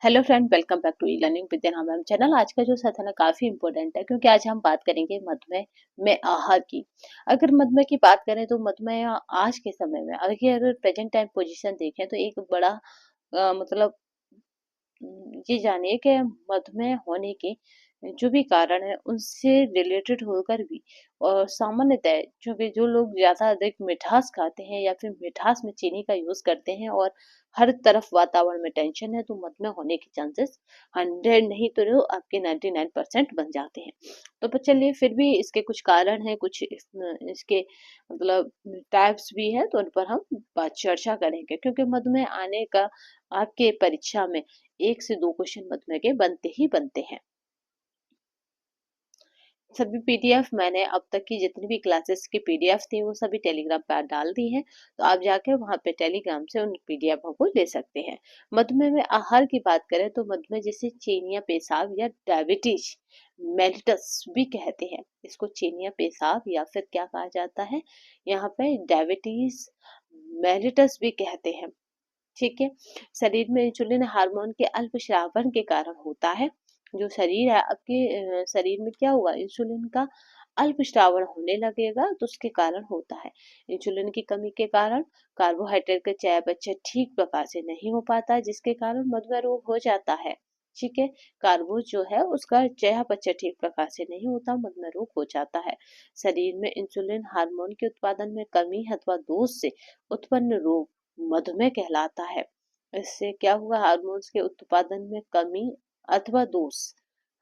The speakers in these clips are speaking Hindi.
Hello friend, welcome back to e learning with नाम मैम चैनल। आज का जो सेशन है काफी इंपॉर्टेंट है क्योंकि आज हम बात करेंगे मधुमेह में आहार की। अगर मधुमेह की बात करें तो मधुमेह आज के समय में अगर प्रेजेंट टाइम पोजीशन देखें तो एक बड़ा मतलब ये जानिए कि मधुमेह होने के जो भी कारण है उनसे रिलेटेड होकर भी और सामान्यतः क्योंकि जो लोग ज्यादा अधिक मिठास खाते हैं या फिर मिठास में चीनी का यूज करते हैं और हर तरफ वातावरण में टेंशन है तो मधुमेह होने के चांसेस 100 नहीं तो आपके 99% बन जाते हैं। तो पर चलिए फिर भी इसके कुछ कारण हैं, कुछ इसके मतलब टाइप्स भी है तो उन पर हम बात चर्चा करेंगे क्योंकि मधुमेह आने का आपके परीक्षा में 1 से 2 क्वेश्चन मधुमेह के बनते ही बनते हैं। सभी पीडीएफ मैंने अब तक की जितनी भी क्लासेस की पीडीएफ थी वो सभी टेलीग्राम पर डाल दी हैं, तो आप जाके वहां पे टेलीग्राम से उन पीडीएफ को ले सकते हैं। मधुमेह में आहार की बात करें तो मधुमेह जैसे चीनिया पेशाब या डायबिटीज मेलिटस भी कहते हैं, इसको चीनिया पेशाब या फिर क्या कहा जाता है यहाँ पे डायबिटीज मेलिटस भी कहते हैं। ठीक है। शरीर में इंसुलिन हार्मोन के अल्पस्रावन के कारण होता है। जो शरीर है आपके शरीर में क्या हुआ, इंसुलिन का अल्पस्रावन होने लगेगा तो उसके कारण होता है। इंसुलिन की कमी के कारण कार्बोहाइड्रेट का चयापचय ठीक प्रकार से नहीं हो पाता जिसके कारण मधुमेह रोग हो जाता है। ठीक है। कार्बो जो है उसका चयापचय ठीक प्रकार से नहीं होता, मधुमेह रोग हो जाता है। शरीर में इंसुलिन हार्मोन के उत्पादन में कमी अथवा दोष से उत्पन्न रोग मधुमेह कहलाता है। इससे क्या हुआ, हार्मोन्स के उत्पादन में कमी अथवा दोष,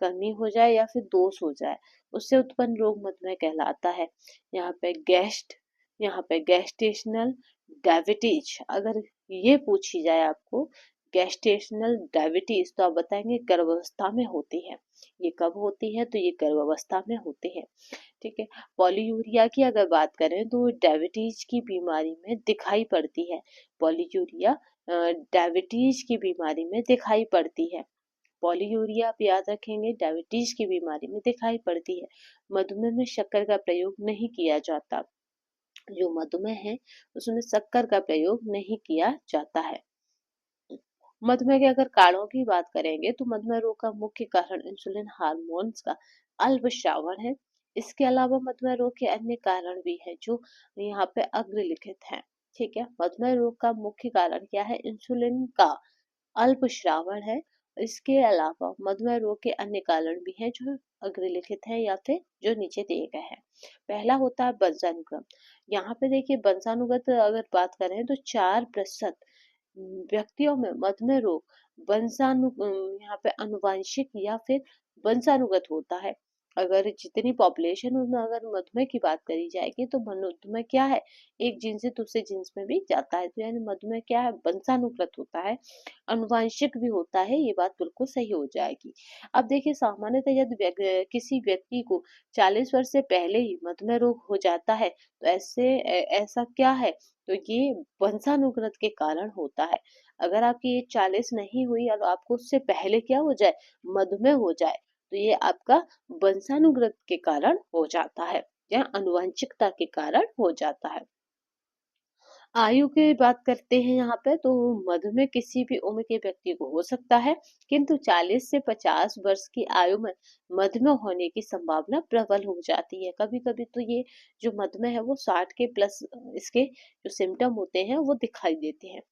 कमी हो जाए या फिर दोष हो जाए, उससे उत्पन्न रोग मधुमेह कहलाता है। यहाँ पे गैस्टेशनल डायबिटीज अगर ये पूछी जाए आपको, गैस्टेशनल डायबिटीज तो आप बताएंगे गर्भावस्था में होती है। ये कब होती है, तो ये गर्भावस्था में होती है। ठीक है। पॉलीयूरिया की अगर बात करें तो डायबिटीज की बीमारी में दिखाई पड़ती है। पॉलीयूरिया डायबिटीज की बीमारी में दिखाई पड़ती है। पॉलीयूरिया आप याद रखेंगे, डायबिटीज की बीमारी में दिखाई पड़ती है। मधुमेह में शक्कर का प्रयोग नहीं किया जाता। जो मधुमेह है उसमें शक्कर का प्रयोग नहीं किया जाता है। मधुमेह के अगर कारणों की बात करेंगे तो मधुमेह रोग का मुख्य कारण इंसुलिन हार्मोन्स का अल्पस्रावन है। इसके अलावा मधुमेह रोग के अन्य कारण भी हैं जो यहाँ पे अग्रलिखित हैं। ठीक है। मधुमेह रोग का मुख्य कारण क्या है, इंसुलिन का अल्पस्रावन है। इसके अलावा मधुमेह रोग के अन्य कारण भी हैं जो अग्रलिखित है या फिर जो नीचे दिए गए हैं। पहला होता है वंशानुक्रम। यहाँ पे देखिए वंशानुगत अगर बात करें तो 4% व्यक्तियों में मधुमेह रोग यहाँ पे अनुवांशिक या फिर वंशानुगत होता है। अगर जितनी पॉपुलेशन उनमें अगर मधुमेह की बात करी जाएगी तो मधुमेह क्या है, एक जीन से दूसरे जीन्स में भी जाता है, तो यानी मधुमेह क्या है, वंशानुगत होता है, अनुवांशिक भी होता है। ये बात बिल्कुल सही हो जाएगी। अब देखिए सामान्यतः यदि किसी व्यक्ति को 40 वर्ष से पहले ही मधुमेह रोग हो जाता है तो ऐसा क्या है, तो ये वंशानुगत के कारण होता है। अगर आपकी एज 40 नहीं हुई और आपको उससे पहले क्या हो जाए, मधुमेह हो जाए, तो ये आपका वंशानुगत के कारण हो जाता है या अनुवांशिकता के कारण हो जाता है। आयु की बात करते हैं यहाँ पे तो मधुमेह किसी भी उम्र के व्यक्ति को हो सकता है, किंतु 40 से 50 वर्ष की आयु में मधुमेह होने की संभावना प्रबल हो जाती है। कभी कभी तो ये जो मधुमेह है वो 60 के प्लस इसके जो सिम्टम होते हैं वो दिखाई देते हैं।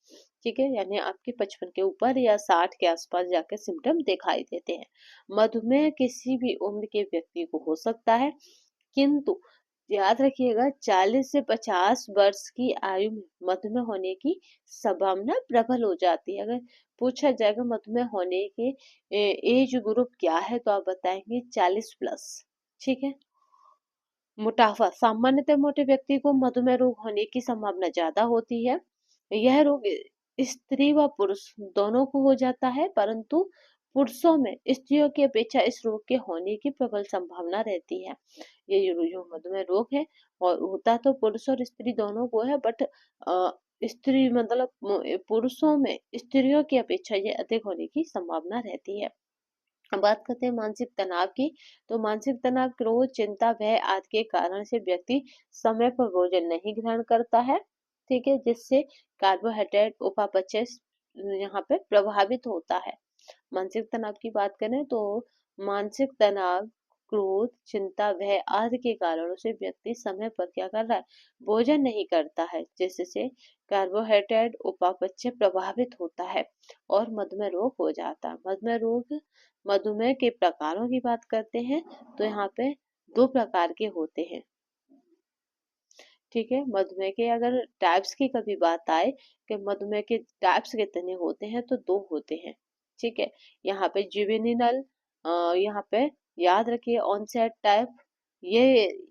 ठीक है, यानी आपके 55 के ऊपर या 60 के आसपास जाकर सिम्टम दिखाई देते हैं। मधुमेह किसी भी उम्र के व्यक्ति को हो सकता है, किंतु याद रखिएगा 40 से 50 वर्ष की आयु में मधुमेह होने की संभावना प्रबल हो जाती है। अगर पूछा जाएगा मधुमेह होने के एज ग्रुप क्या है तो आप बताएंगे 40 प्लस। ठीक है। मोटापा, सामान्यतः मोटे व्यक्ति को मधुमेह रोग होने की संभावना ज्यादा होती है। यह रोग स्त्री व पुरुष दोनों को हो जाता है, परंतु पुरुषों में स्त्रियों की अपेक्षा इस रोग के होने की प्रबल संभावना रहती है। ये जो मधुमेह रोग है और होता तो पुरुष और स्त्री दोनों को है, बट स्त्री मतलब पुरुषों में स्त्रियों की अपेक्षा ये अधिक होने की संभावना रहती है। अब बात करते हैं मानसिक तनाव की, तो मानसिक तनाव, क्रोध, चिंता, भय आदि के कारण से व्यक्ति समय पर भोजन नहीं ग्रहण करता है। ठीक है, जिससे कार्बोहाइड्रेट उपापचय यहाँ पे प्रभावित होता है। मानसिक तनाव की बात करें तो मानसिक तनाव, क्रोध, चिंता, भय आदि के कारणों से व्यक्ति समय पर क्या कर रहा है, भोजन नहीं करता है, जिससे कार्बोहाइड्रेट उपापचय प्रभावित होता है और मधुमेह रोग हो जाता है। मधुमेह के प्रकारों की बात करते हैं तो यहाँ पे 2 प्रकार के होते हैं। ठीक है, मधुमेह के अगर टाइप्स की कभी बात आए कि मधुमेह के टाइप्स कितने होते हैं तो 2 होते हैं। ठीक है, यहाँ पे जुवेनिनल, यहाँ पे याद रखिए ऑनसेट टाइप, ये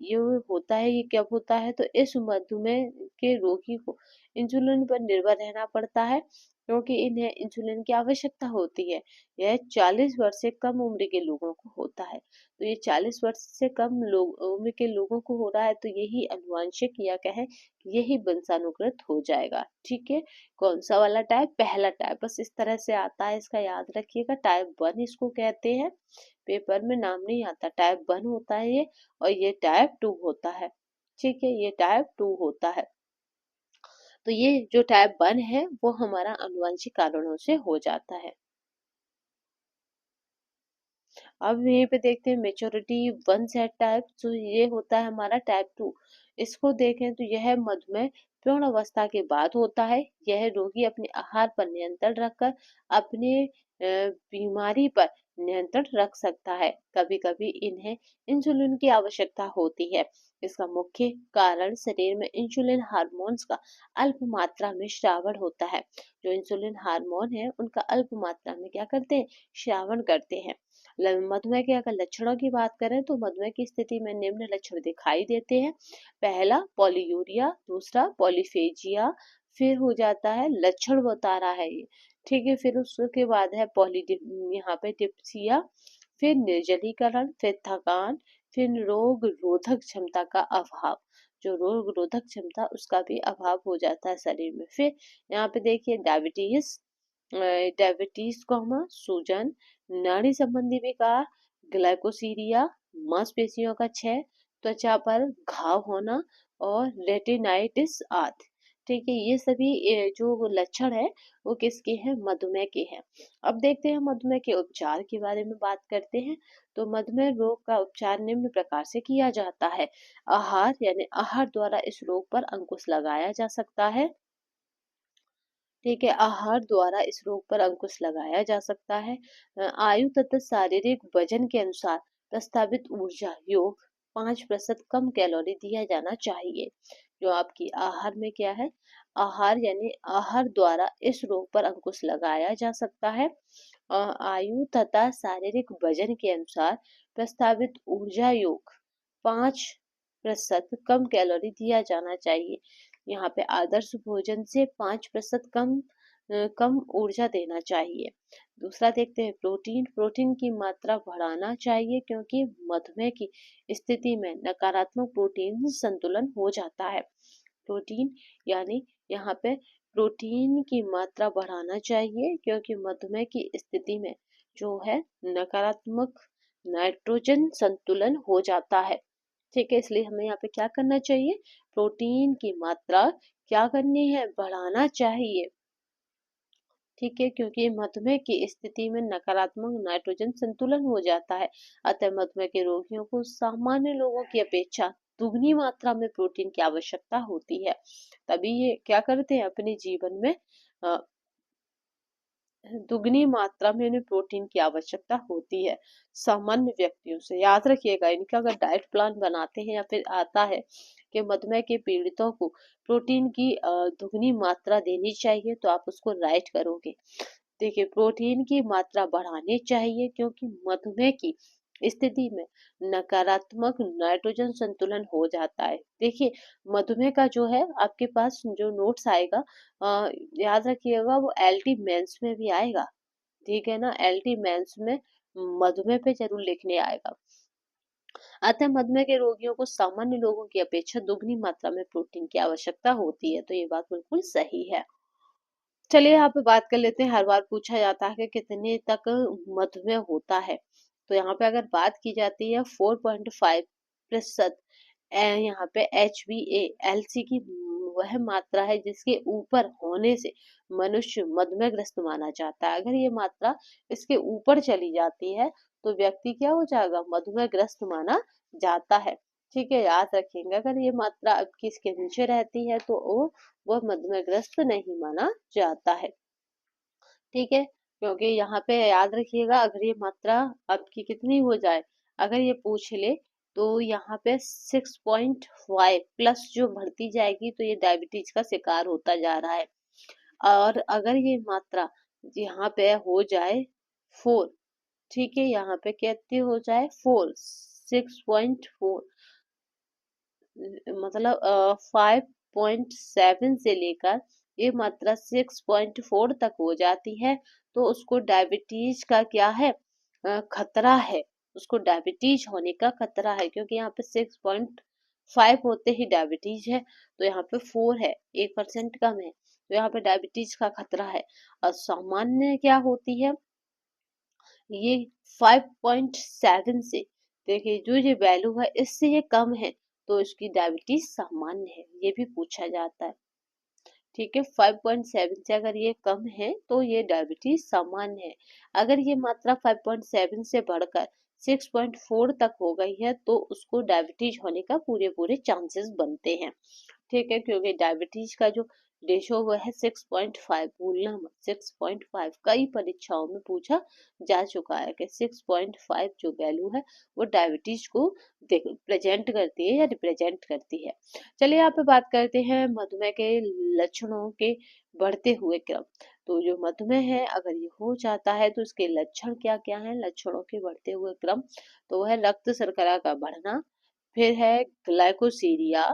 ये होता है, ये कब होता है तो इस मधुमेह के रोगी को इंसुलिन पर निर्भर रहना पड़ता है, क्योंकि इन्हें इंसुलिन की आवश्यकता होती है। यह 40 वर्ष से कम उम्र के लोगों को होता है। तो ये 40 वर्ष से कम उम्र के लोगों को हो रहा है तो यही अनुवांशिक या कहें यही वंशानुगत हो जाएगा। ठीक है, कौन सा वाला टाइप, पहला टाइप, बस इस तरह से आता है, इसका याद रखिएगा। टाइप 1 इसको कहते हैं, पेपर में नाम नहीं आता, टाइप 1 होता है ये, और ये टाइप 2 होता है। ठीक है, ये टाइप 2 होता है। तो ये जो टाइप 1 है वो हमारा अनुवांशिक कारणों से हो जाता है। अब यहीं पे देखते हैं मेच्योरिटी 1 सेट टाइप, तो ये होता है हमारा टाइप 2। इसको देखें तो यह मधुमेह पूर्ण अवस्था के बाद होता है। यह रोगी अपने आहार पर नियंत्रण रखकर अपने बीमारी पर नियंत्रण रख सकता है। कभी कभी इन्हें इंसुलिन की आवश्यकता होती है। इसका मुख्य कारण शरीर में इंसुलिन हार्मोन्स का अल्प मात्रा में श्रावण होता है। जो इंसुलिन हार्मोन है उनका अल्प मात्रा में क्या करते हैं, श्रावण करते हैं। मधुमेह के अगर लक्षणों की बात करें तो मधुमेह की स्थिति में निम्न लक्षण दिखाई देते हैं। पहला पॉलीयूरिया, दूसरा पॉलीफेजिया, फिर हो जाता है लक्षण बता रहा है ये। ठीक है, फिर उसके बाद है यहाँ पे डिप्सिया, फिर निर्जलीकरण, फिर थकान, फिर रोग रोधक क्षमता का अभाव। जो रोग रोधक क्षमता उसका भी अभाव हो जाता है शरीर में। फिर यहाँ पे देखिए डायबिटीज सूजन, नाड़ी संबंधी विकार, ग्लाइकोसीरिया, मांसपेशियों का क्षय, त्वचा पर घाव होना और रेटिनाइटिस आदि। ठीक है, ये सभी जो लक्षण है वो किसके हैं, मधुमेह के हैं। अब देखते हैं मधुमेह के उपचार के बारे में बात करते हैं। तो मधुमेह रोग का उपचार निम्न प्रकार से किया जाता है। आहार यानी आहार द्वारा इस रोग पर अंकुश लगाया जा सकता है। ठीक है, आहार द्वारा इस रोग पर अंकुश लगाया जा सकता है। आयु तथा शारीरिक वजन के अनुसार प्रस्तावित ऊर्जा योग 5% कम कैलोरी दिया जाना चाहिए। जो आपकी आहार में क्या है, आहार यानी आहार द्वारा इस रोग पर अंकुश लगाया जा सकता है। आयु तथा शारीरिक वजन के अनुसार प्रस्तावित ऊर्जा योग 5% कम कैलोरी दिया जाना चाहिए। यहाँ पे आदर्श भोजन से 5% कम ऊर्जा देना चाहिए। दूसरा देखते हैं प्रोटीन की मात्रा बढ़ाना चाहिए, क्योंकि मधुमेह की स्थिति में नकारात्मक प्रोटीन संतुलन हो जाता है। प्रोटीन यानी यहाँ पे प्रोटीन की मात्रा बढ़ाना चाहिए, क्योंकि मधुमेह की स्थिति में जो है नकारात्मक नाइट्रोजन संतुलन हो जाता है। ठीक है, इसलिए हमें यहाँ पे क्या करना चाहिए, प्रोटीन की मात्रा क्या करनी है, बढ़ाना चाहिए। ठीक है, क्योंकि मधुमेह की स्थिति में नकारात्मक नाइट्रोजन संतुलन हो जाता है। अतः मधुमेह के रोगियों को सामान्य लोगों की अपेक्षा दुगनी मात्रा में प्रोटीन की आवश्यकता होती है। तभी ये क्या करते हैं, अपने जीवन में दुगनी मात्रा में इन्हें प्रोटीन की आवश्यकता होती है सामान्य व्यक्तियों से। याद रखिएगा, इनका अगर डाइट प्लान बनाते हैं या फिर आता है कि मधुमेह के पीड़ितों को प्रोटीन की दुगनी मात्रा देनी चाहिए, तो आप उसको राइट करोगे। देखिए, प्रोटीन की मात्रा बढ़ानी चाहिए, क्योंकि मधुमेह की स्थिति में नकारात्मक नाइट्रोजन संतुलन हो जाता है। देखिए, मधुमेह का जो है आपके पास जो नोट्स आएगा, याद रखिएगा वो एलटी मेंस में भी आएगा। ठीक है ना, एलटी मेंस में मधुमेह पे जरूर लिखने आएगा। अतः मधुमेह के रोगियों को सामान्य लोगों की अपेक्षा दुगनी मात्रा में प्रोटीन की आवश्यकता होती है। तो ये बात बिल्कुल सही है। चलिए यहाँ पे बात कर लेते हैं। हर बार पूछा जाता है कि कितने तक मधुमेह होता है। तो यहाँ पे अगर बात की जाती है 4.5% यहाँ पे HbA1c की वह मात्रा है जिसके ऊपर होने से मनुष्य मधुमेहग्रस्त माना जाता है। अगर ये मात्रा इसके ऊपर चली जाती है तो व्यक्ति क्या हो जाएगा, मधुमेहग्रस्त माना जाता है। ठीक है, याद रखिएगा, अगर ये मात्रा आपकी इसके नीचे रहती है तो वो मधुमेहग्रस्त नहीं माना जाता है। ठीक है, क्योंकि यहाँ पे याद रखिएगा, अगर ये मात्रा आपकी कितनी हो जाए, अगर ये पूछ ले तो यहाँ पे 6.5 प्लस जो बढ़ती जाएगी तो ये डायबिटीज का शिकार होता जा रहा है। और अगर ये मात्रा यहाँ पे हो जाए 4, ठीक है, यहाँ पे कितनी हो जाए 4, 6.4, मतलब 5.7 से लेकर ये मात्रा 6.4 तक हो जाती है तो उसको डायबिटीज का क्या है, खतरा है, उसको डायबिटीज होने का खतरा है, क्योंकि यहाँ पे 6.5 होते ही डायबिटीज है, तो यहाँ पे 4 है, 1% कम है, तो यहाँ पे डायबिटीज का खतरा है। और सामान्य क्या होती है, ये 5.7 से, देखिए जो ये वैल्यू है इससे ये कम है तो इसकी डायबिटीज सामान्य है, ये भी पूछा जाता है। ठीक है, 5.7 से अगर ये कम है तो ये डायबिटीज सामान्य है। अगर ये मात्रा 5.7 से बढ़कर 6.4 तक हो गई है तो उसको डायबिटीज होने का पूरे पूरे चांसेस बनते हैं। ठीक है, क्योंकि डायबिटीज का जो रेशो वो है 6.5, भूलना मत, 6.5 कई परीक्षाओं में पूछा जा चुका है कि 6.5 जो वैल्यू है वो डायबिटीज को प्रेजेंट करती है या रिप्रेजेंट करती है। चलिए यहाँ पे बात करते हैं मधुमेह के लक्षणों के बढ़ते हुए क्रम। तो जो मधुमेह है अगर ये हो जाता है तो इसके लक्षण क्या क्या हैं, लक्षणों के बढ़ते हुए क्रम, तो वह है रक्त शर्करा का बढ़ना, फिर है ग्लाइकोसीरिया,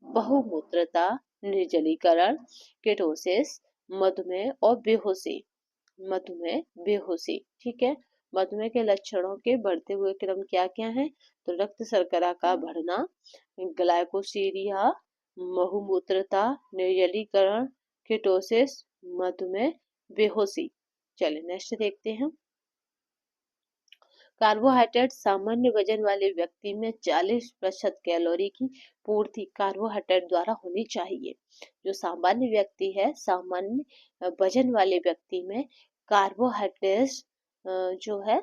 बहुमूत्रता, निर्जलीकरण, केटोसिस, मधुमेह और बेहोशी, मधुमेह बेहोशी। ठीक है, मधुमेह के लक्षणों के बढ़ते हुए क्रम क्या क्या है, तो रक्त शर्करा का बढ़ना, ग्लाइकोसीरिया, बहुमूत्रता, निर्जलीकरण, केटोसिस, मधुमेह, बेहोशी। चलिए नेक्स्ट देखते हैं। कार्बोहाइड्रेट सामान्य वजन वाले व्यक्ति में 40% कैलोरी की पूर्ति कार्बोहाइड्रेट द्वारा होनी चाहिए। जो सामान्य व्यक्ति है, सामान्य वजन वाले व्यक्ति में कार्बोहाइड्रेट जो है,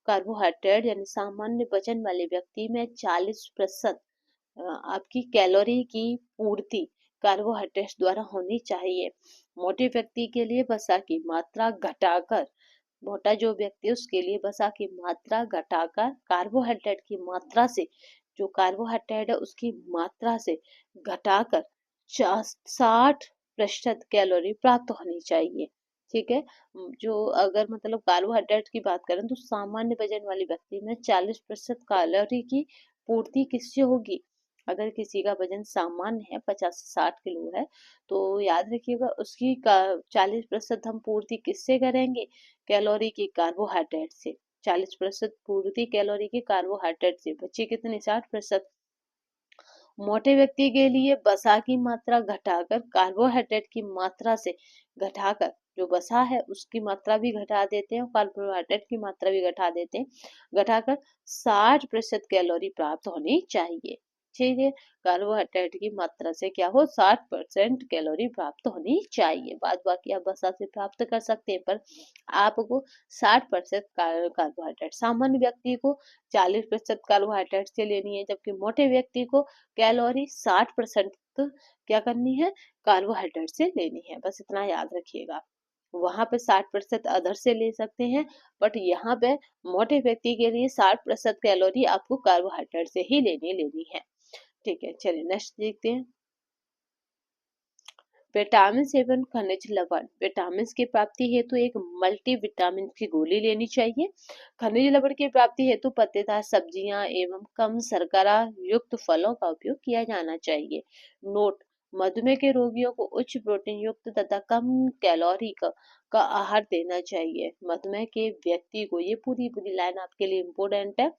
कार्बोहाइड्रेट यानी सामान्य वजन वाले व्यक्ति में 40% आपकी कैलोरी की पूर्ति कार्बोहाइड्रेट द्वारा होनी चाहिए। मोटे व्यक्ति के लिए वसा की मात्रा घटाकर, मोटा जो व्यक्ति है उसके लिए वसा की मात्रा घटाकर कार्बोहाइड्रेट की मात्रा से, जो कार्बोहाइड्रेट है उसकी मात्रा से घटाकर 60% कैलोरी प्राप्त होनी चाहिए। ठीक है, जो अगर मतलब कार्बोहाइड्रेट की बात करें तो सामान्य वजन वाले व्यक्ति में 40% कैलोरी की पूर्ति किससे होगी, अगर किसी का वजन सामान्य है 50 से 60 किलो है तो याद रखिएगा उसकी 40% हम पूर्ति किससे करेंगे, कैलोरी की, कार्बोहाइड्रेट से। 40% पूर्ति कैलोरी की कार्बोहाइड्रेट से, बची कितनी, 60%। मोटे व्यक्ति के लिए वसा की मात्रा घटाकर कार्बोहाइड्रेट की मात्रा से घटाकर, जो वसा है उसकी मात्रा भी घटा देते हैं और कार्बोहाइड्रेट की मात्रा भी घटा देते हैं, घटाकर 60% कैलोरी प्राप्त होनी चाहिए। ठीक है, कार्बोहाइड्रेट की मात्रा से क्या हो, 60% कैलोरी प्राप्त होनी चाहिए। बाद बाकी आप वसा से प्राप्त कर सकते हैं, पर आपको 60% कार्बोहाइड्रेट, सामान्य व्यक्ति को 40% कार्बोहाइड्रेट से लेनी है, जबकि मोटे व्यक्ति को कैलोरी 60% क्या करनी है, कार्बोहाइड्रेट से लेनी है। बस इतना याद रखिएगा। वहां पे 60% अदर से ले सकते हैं, बट यहाँ पे मोटे व्यक्ति के लिए 60% कैलोरी आपको कार्बोहाइड्रेट से ही लेनी है। ठीक है, चलिए नेक्स्ट देखते हैं। विटामिन सेवन, खनिज लवण, विटामिन की प्राप्ति हेतु एक मल्टीविटामिन की गोली लेनी चाहिए। खनिज लवण की प्राप्ति हेतु पत्तेदार सब्जियां एवं कम शर्करा युक्त फलों का उपयोग किया जाना चाहिए। नोट, मधुमेह के रोगियों को उच्च प्रोटीन युक्त तथा कम कैलोरी का आहार देना चाहिए। मधुमेह के व्यक्ति को, ये पूरी पूरी लाइन आपके लिए इम्पोर्टेंट है,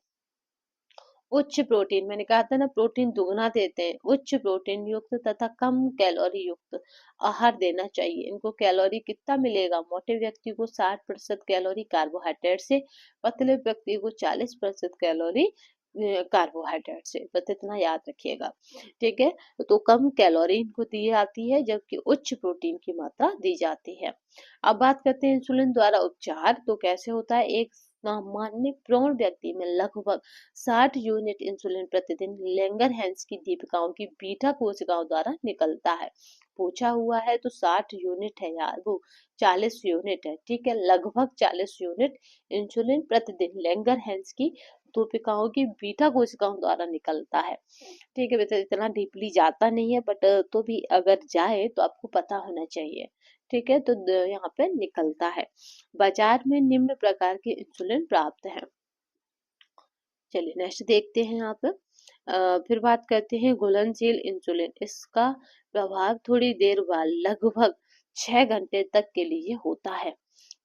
उच्च प्रोटीन, मैंने कहा था ना प्रोटीन दुगना देते हैं, उच्च प्रोटीन युक्त तथा कम कैलोरी युक्त आहार देना चाहिए। इनको कैलोरी कितना मिलेगा, मोटे व्यक्ति को 60% कैलोरी कार्बोहाइड्रेट से, पतले व्यक्ति को 40% कैलोरी कार्बोहाइड्रेट से, बस इतना याद रखिएगा। ठीक है, तो कम कैलोरी इनको दी जाती है जबकि उच्च प्रोटीन की मात्रा दी जाती है। अब बात करते हैं इंसुलिन द्वारा उपचार, तो कैसे होता है। एक सामान्य प्रौढ़ व्यक्ति में लगभग 60 यूनिट इंसुलिन प्रतिदिन लैंगरहैंस की दीपिकाओं की बीटा कोशिकाओं द्वारा निकलता है। पूछा हुआ है तो 60 यूनिट है यार, वो 40 यूनिट है। ठीक है, लगभग 40 यूनिट इंसुलिन प्रतिदिन लैंगरहैंस की कोशिकाओं की बीटा कोशिकाओं द्वारा निकलता है। ठीक है, वैसे इतना डीपली जाता नहीं है, बट तो भी अगर जाए तो आपको पता होना चाहिए। ठीक है, तो यहाँ पे निकलता है। बाजार में निम्न प्रकार के इंसुलिन प्राप्त है। चलिए नेक्स्ट देखते हैं यहाँ पे। फिर बात करते हैं घुलनशील इंसुलिन। इसका प्रभाव थोड़ी देर बाद लगभग 6 घंटे तक के लिए होता है।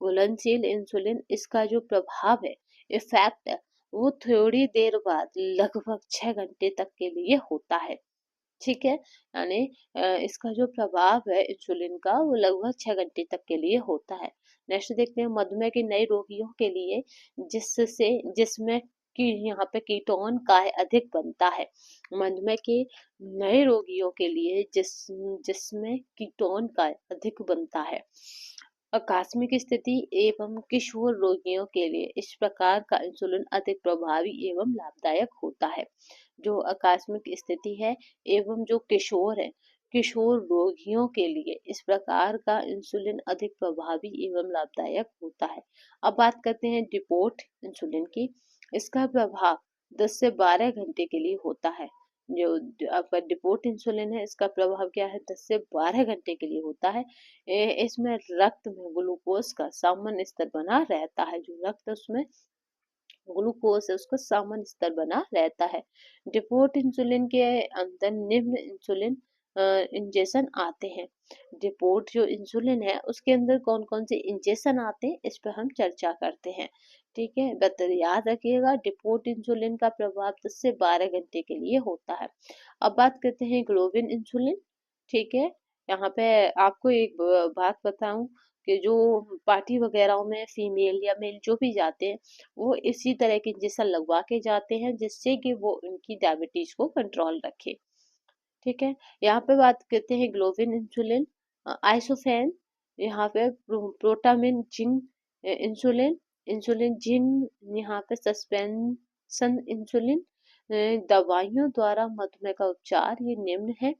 घुलनशील इंसुलिन, इसका जो प्रभाव है, इफेक्ट है, वो थोड़ी देर बाद लगभग 6 घंटे तक के लिए होता है। ठीक है, यानी इसका जो प्रभाव है इंसुलिन का, वो लगभग 6 घंटे तक के लिए होता है। नेक्स्ट देखते हैं मधुमेह के नए रोगियों के लिए, जिसमें कि यहाँ पे कीटोन का अधिक बनता है। मधुमेह के नए रोगियों के लिए जिसमें कीटोन का अधिक बनता है। आकस्मिक स्थिति एवं किशोर रोगियों के लिए इस प्रकार का इंसुलिन अधिक प्रभावी एवं लाभदायक होता है। जो आकस्मिक स्थिति है एवं जो किशोर है, किशोर रोगियों के लिए इस प्रकार का इंसुलिन अधिक प्रभावी एवं लाभदायक होता है। अब बात करते हैं डिपोट इंसुलिन की। इसका प्रभाव 10 से 12 घंटे के लिए होता है। जो आपका डिपोट इंसुलिन है, इसका प्रभाव क्या है, 10 से 12 घंटे के लिए होता है। इसमें रक्त में ग्लूकोज का सामान्य स्तर बना रहता है। जो रक्त उसमें ग्लूकोज है उसका सामान्य स्तर बना रहता है। डिपोट इंसुलिन के अंदर निम्न इंसुलिन इंजेक्शन आते हैं। डिपोट जो इंसुलिन है उसके अंदर कौन कौन से इंजेक्शन आते हैं, इस पर हम चर्चा करते हैं। ठीक है, बस याद रखिएगा डिपोट इंसुलिन का प्रभाव 10 से 12 घंटे के लिए होता है। अब बात करते हैं ग्लोबिन इंसुलिन। ठीक है, यहाँ पे आपको एक बात बताऊं कि जो पार्टी वगैरह में फीमेल या मेल जो भी जाते हैं, वो इसी तरह के इंजेक्शन लगवा के जाते हैं जिससे कि वो उनकी डायबिटीज को कंट्रोल रखे। ठीक है, यहाँ पे बात करते हैं ग्लोबिन इंसुलिन। आइसोफेन, यहाँ पे प्रोटामिन जिन इंसुलिन, इंसुलिन जिन, यहाँ पे सस्पेंशन इंसुलिन। दवाइयों द्वारा मधुमेह का उपचार ये निम्न है।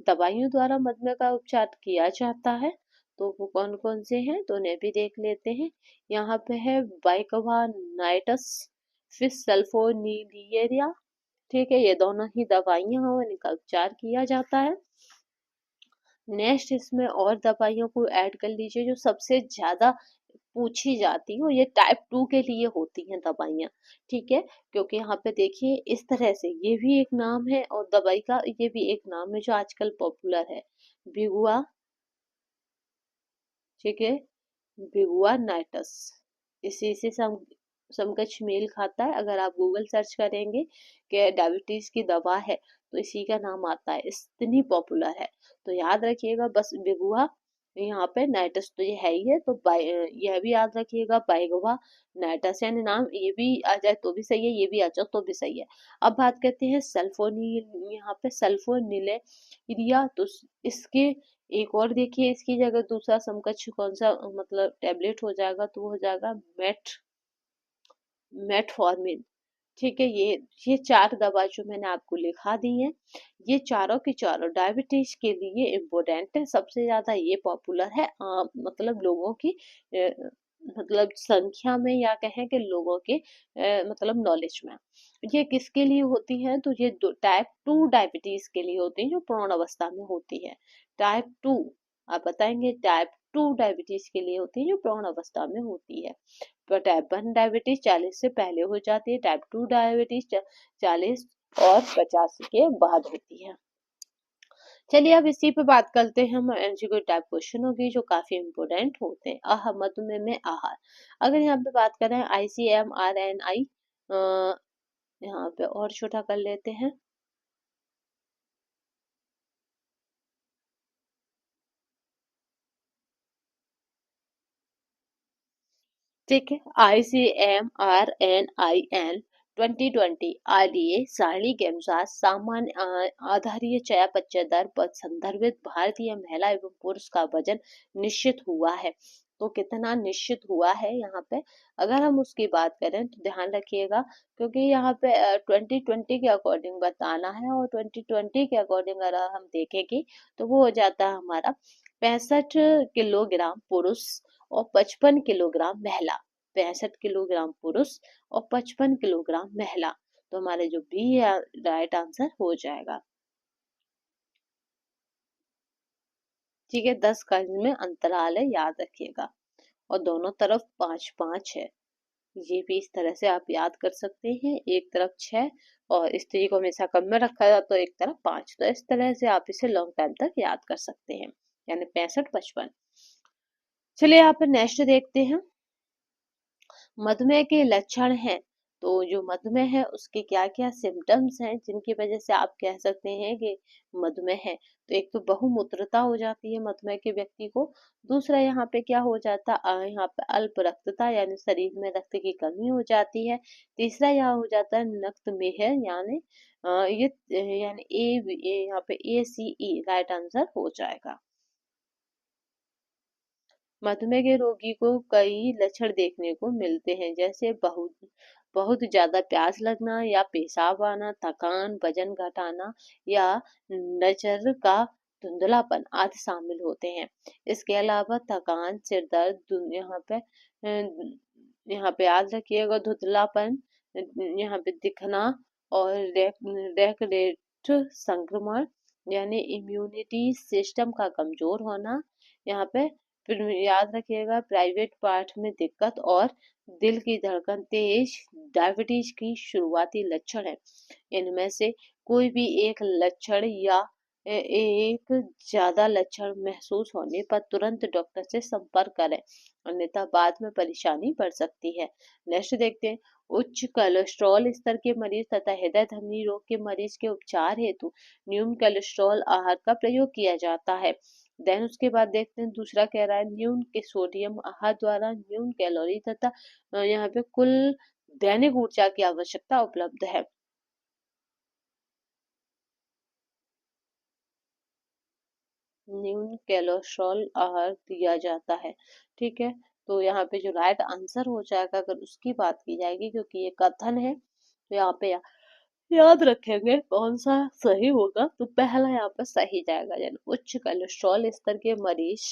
दवाइयों द्वारा मधुमेह का उपचार किया जाता है, तो वो कौन कौन से हैं, तो उन्हें भी देख लेते हैं। यहाँ पे है बाइकवानाइटस, फिर सल्फोनीलियरिया। ठीक है, ये दोनों ही दवाइयां हैं, इनका उपचार किया जाता है। नेक्स्ट इसमें और दवाइयों को ऐड कर लीजिए जो सबसे ज्यादा पूछी जाती है, और ये टाइप 2 के लिए होती हैं दवाइयाँ। ठीक है, क्योंकि यहाँ पे देखिए इस तरह से ये भी एक नाम है और दवाई का ये भी एक नाम है जो आजकल पॉपुलर है, बिगुआ। ठीक है, बिगुआ नाइटस, इसी से समकक्ष मेल खाता है। अगर आप गूगल सर्च करेंगे कि डायबिटीज की दवा है तो इसी का नाम आता है, इतनी पॉपुलर है। तो याद रखिएगा बस बिगुआ, यहाँ पे नाइटस तो ये है ही है, तो यह भी याद रखिएगा बाइगवा नाइटस, यानी नाम ये भी आ जाए तो भी सही है, ये भी आ जाए तो भी सही है। अब बात करते हैं सल्फोनील, यहाँ पे सल्फोनिलेरिया, तो इसके एक और देखिए इसकी जगह दूसरा समकक्ष कौन सा मतलब टेबलेट हो जाएगा, तो वो हो जाएगा मेटफॉर्मिन। ठीक है, ये 4 दवा जो मैंने आपको लिखा दी है, ये चारों की चारों डायबिटीज के लिए इम्पोर्टेंट है। सबसे ज्यादा ये पॉपुलर है मतलब लोगों की मतलब संख्या में, या कहें कि लोगों के मतलब नॉलेज में। ये किसके लिए होती है, तो ये टाइप 2 डायबिटीज के लिए होती है जो पूर्ण अवस्था में होती है। टाइप 2, आप बताएंगे, टाइप 2 डायबिटीज के लिए होती है जो पूर्ण अवस्था में होती है। तो टाइप 1 डायबिटीज 40 से पहले हो जाती है, टाइप 2 डायबिटीज 40 और 50 के बाद होती है। चलिए अब इसी पे बात करते हैं हम, एमसीक्यू टाइप क्वेश्चन होगी जो काफी इंपोर्टेंट होते हैं। मधुमेह में आहार, अगर यहाँ पे बात करें ICMRNI, यहाँ पे और छोटा कर लेते हैं। ठीक है, ICMRNIN 2020 आरडीए सारणी के अनुसार सामान्य आधारीय चयापचय दर पर संदर्भित भारतीय महिला एवं पुरुष का वजन निश्चित हुआ है। तो कितना निश्चित हुआ है यहाँ पे, अगर हम उसकी बात करें तो ध्यान रखिएगा, क्योंकि यहाँ पे 2020 के अकॉर्डिंग बताना है, और 2020 के अकॉर्डिंग अगर हम देखेंगे तो वो हो जाता है हमारा 65 किलोग्राम पुरुष और 55 किलोग्राम महिला। 65 किलोग्राम पुरुष और 55 किलोग्राम महिला। तो हमारे जो बी है राइट आंसर हो जाएगा। ठीक है, 10 का इसमें अंतराल है, याद रखिएगा, और दोनों तरफ 5-5 है। ये भी इस तरह से आप याद कर सकते हैं, एक तरफ 6 और स्त्री को हमेशा कम में रखा जाता तो एक तरफ 5। तो इस तरह से आप इसे लॉन्ग टाइम तक याद कर सकते हैं, यानी 65-55। चलिए यहाँ पर नेक्स्ट देखते हैं, मधुमेह के लक्षण हैं। तो जो मधुमेह है उसके क्या क्या सिम्टम्स हैं जिनकी वजह से आप कह सकते हैं कि मधुमेह है। तो एक तो बहुमूत्रता हो जाती है मधुमेह के व्यक्ति को। दूसरा यहाँ पे क्या हो जाता है, यहाँ पे अल्प रक्तता यानी शरीर में रक्त की कमी हो जाती है। तीसरा यहाँ हो जाता है नक्तमेह यानी ये यानी यहाँ पे ACE राइट आंसर हो जाएगा। मधुमेह के रोगी को कई लक्षण देखने को मिलते हैं, जैसे बहुत बहुत ज्यादा प्यास लगना या पेशाब आना, थकान, वजन घटाना या नजर का धुंधलापन आदि शामिल होते हैं। इसके अलावा थकान, सिर दर्द, यहाँ पे याद रखिएगा धुंधलापन, यहाँ पे दिखना, और रेट संक्रमण यानी इम्यूनिटी सिस्टम का कमजोर होना, यहाँ पे फिर याद रखिएगा प्राइवेट पार्ट में दिक्कत और दिल की धड़कन तेज डायबिटीज की शुरुआती लक्षण है। इनमें से कोई भी एक लक्षण या एक ज्यादा लक्षण महसूस होने पर तुरंत डॉक्टर से संपर्क करें, अन्यथा बाद में परेशानी बढ़ सकती है। नेक्स्ट देखते हैं, उच्च कोलेस्ट्रॉल स्तर के मरीज तथा हृदय धमनी रोग के मरीज के उपचार हेतु न्यून कोलेस्ट्रॉल आहार का प्रयोग किया जाता है। देन उसके बाद देखते हैं, दूसरा कह रहा है न्यून के सोडियम आहार द्वारा न्यून कैलोरी तथा यहाँ पे कुल दैनिक ऊर्जा की आवश्यकता उपलब्ध है। न्यून कोलेस्ट्रॉल आहार दिया जाता है। ठीक है, तो यहाँ पे जो राइट आंसर हो जाएगा अगर उसकी बात की जाएगी, क्योंकि ये कथन है तो यहाँ पे याद रखेंगे कौन सा सही होगा, तो पहला यहाँ पर सही जाएगा, यानी उच्च कोलेस्ट्रॉल स्तर के मरीज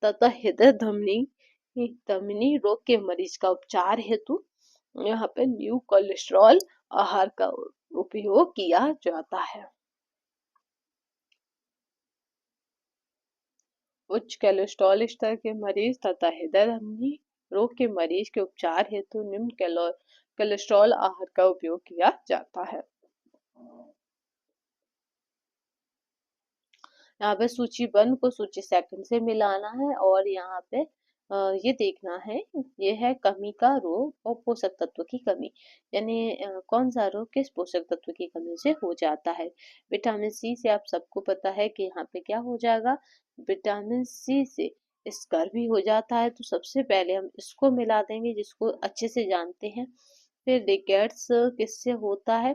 तथा हृदय धमनी धमनी रोग के मरीज का उपचार हेतु यहाँ पे न्यू कोलेस्ट्रॉल आहार का उपयोग किया जाता है। उच्च कोलेस्ट्रॉल स्तर के मरीज तथा हृदय धमनी रोग के मरीज के उपचार हेतु निम्न कोलेस्ट्रॉल आहार का उपयोग किया जाता है। यहाँ पे सूचीबद्ध को सूची सेकंड से मिलाना है, और यहाँ पे ये देखना है, ये है कमी का रोग और पोषक तत्व की कमी, यानी कौन सा रोग किस पोषक तत्व की कमी से हो जाता है। विटामिन सी से आप सबको पता है कि यहाँ पे क्या हो जाएगा, विटामिन सी से स्कर्वी हो जाता है, तो सबसे पहले हम इसको मिला देंगे जिसको अच्छे से जानते हैं। फिर रिकेट्स किससे होता है,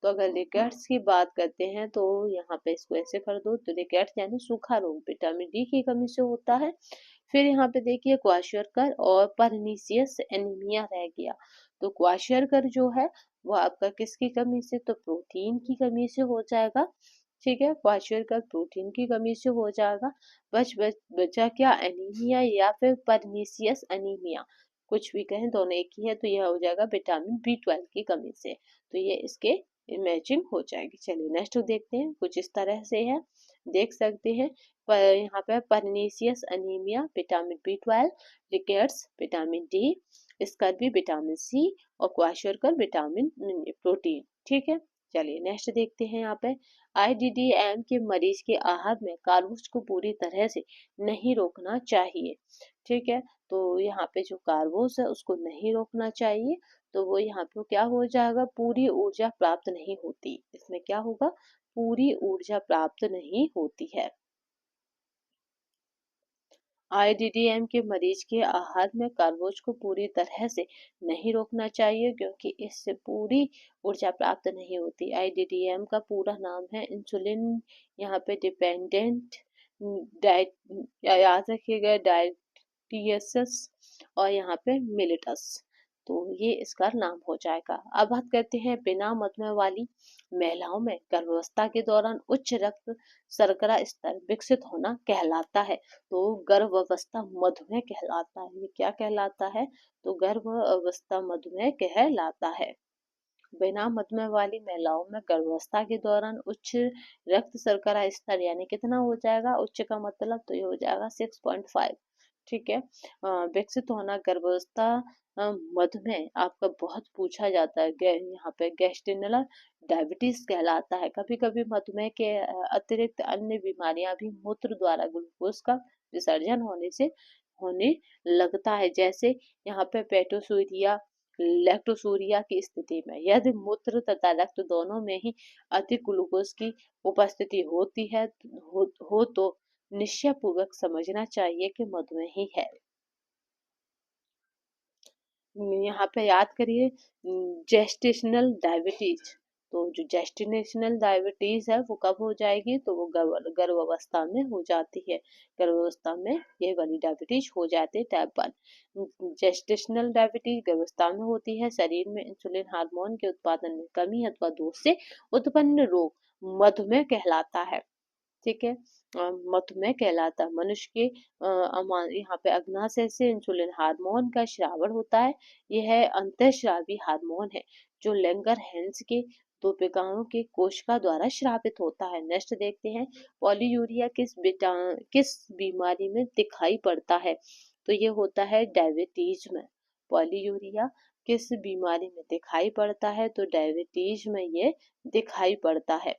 तो अगर रिकेट्स की बात करते हैं तो यहाँ पे इसको ऐसे कर दो, तो रिकेट्स यानी सूखा रोग विटामिन डी की कमी से होता है। फिर यहाँ पे देखिए क्वाशरकर और परनीसियस एनीमिया रह गया। तो क्वाशरकर जो है वो आपका किसकी कमी से, तो प्रोटीन की कमी से हो जाएगा। ठीक है, क्वाशरकर प्रोटीन की कमी से हो जाएगा। बचा क्या, एनीमिया या फिर परनीसियस एनीमिया, कुछ भी कहें दोनों एक ही है, तो यह हो जाएगा विटामिन B12 की कमी से। तो ये इसके मैचिंग हो जाएगी। चलिए नेक्स्ट देखते हैं, कुछ इस तरह से है, देख सकते हैं पर यहाँ पे pernicious anaemia vitamin B12, rickets vitamin D, scurvy vitamin C और क्वाशरकर विटामिन प्रोटीन। ठीक है, चलिए नेक्स्ट देखते हैं, यहाँ पे IDDM के मरीज के आहार में कार्ब्स को पूरी तरह से नहीं रोकना चाहिए। ठीक है, तो यहाँ पे जो कार्ब्स है उसको नहीं रोकना चाहिए, तो वो यहाँ पे क्या हो जाएगा, पूरी ऊर्जा प्राप्त नहीं होती, इसमें क्या होगा, पूरी ऊर्जा प्राप्त नहीं होती है। आईडीडीएम के मरीज के आहार में कार्बोज को पूरी तरह से नहीं रोकना चाहिए, क्योंकि इससे पूरी ऊर्जा प्राप्त नहीं होती। आईडीडीएम का पूरा नाम है इंसुलिन, यहाँ पे डिपेंडेंट डाइट, याद रखिएगा, डाइटियसस, और यहाँ पे मिलिटस। तो ये इसका नाम हो जाएगा। अब बात करते हैं बिना मधुमेह वाली महिलाओं में गर्भावस्था के दौरान उच्च रक्त शर्करा स्तर विकसित होना कहलाता है। तो गर्भ अवस्था मधुमेह कहलाता है। ये क्या कहलाता है? तो गर्भ अवस्था मधुमेह कहलाता है। बिना मधुमेह वाली महिलाओं में गर्भावस्था के दौरान उच्च रक्त शर्करा स्तर यानी कितना हो जाएगा? उच्च का मतलब तो ये हो जाएगा 6.5। ठीक है। विकसित होना गर्भावस्था मधुमेह आपका बहुत पूछा जाता है। यहाँ पे गैस्ट्रिनल डायबिटीज कहलाता है। कभी कभी मधुमेह के अतिरिक्त अन्य बीमारियां भी मूत्र द्वारा ग्लूकोज का विसर्जन होने से होने लगता है, जैसे यहाँ पे पेटोसूरिया, लैक्टोसूरिया की स्थिति में। यदि मूत्र तथा रक्त दोनों में ही अधिक ग्लूकोज की उपस्थिति होती है हो तो निश्चय पूर्वक समझना चाहिए कि मधुमेह ही है। यहाँ पे याद करिए जेस्टेशनल डायबिटीज। तो जो जेस्टेशनल डायबिटीज है वो कब हो जाएगी? तो वो गर्भ अवस्था में हो जाती है। गर्भ अवस्था में ये वाली डायबिटीज हो जाती है, टाइप 1। जेस्टेशनल डायबिटीज गर्भावस्था में होती है। शरीर में इंसुलिन हार्मोन के उत्पादन में कमी अथवा दोष से उत्पन्न रोग मधुमेह कहलाता है। ठीक है। मधुमेह कहलाता है। मनुष्य के यहाँ पे अग्नाशय से इंसुलिन हार्मोन का श्रावण होता है। यह अंतःस्रावी हार्मोन है जो लैंगरहैंस के दो विकारों के कोशिका द्वारा श्रावित होता है। नेक्स्ट देखते हैं, पॉलीयूरिया किस बीमारी में दिखाई पड़ता है? तो ये होता है डायबिटीज में। पॉलीयूरिया किस बीमारी में दिखाई पड़ता है? तो डायबिटीज में ये दिखाई पड़ता है।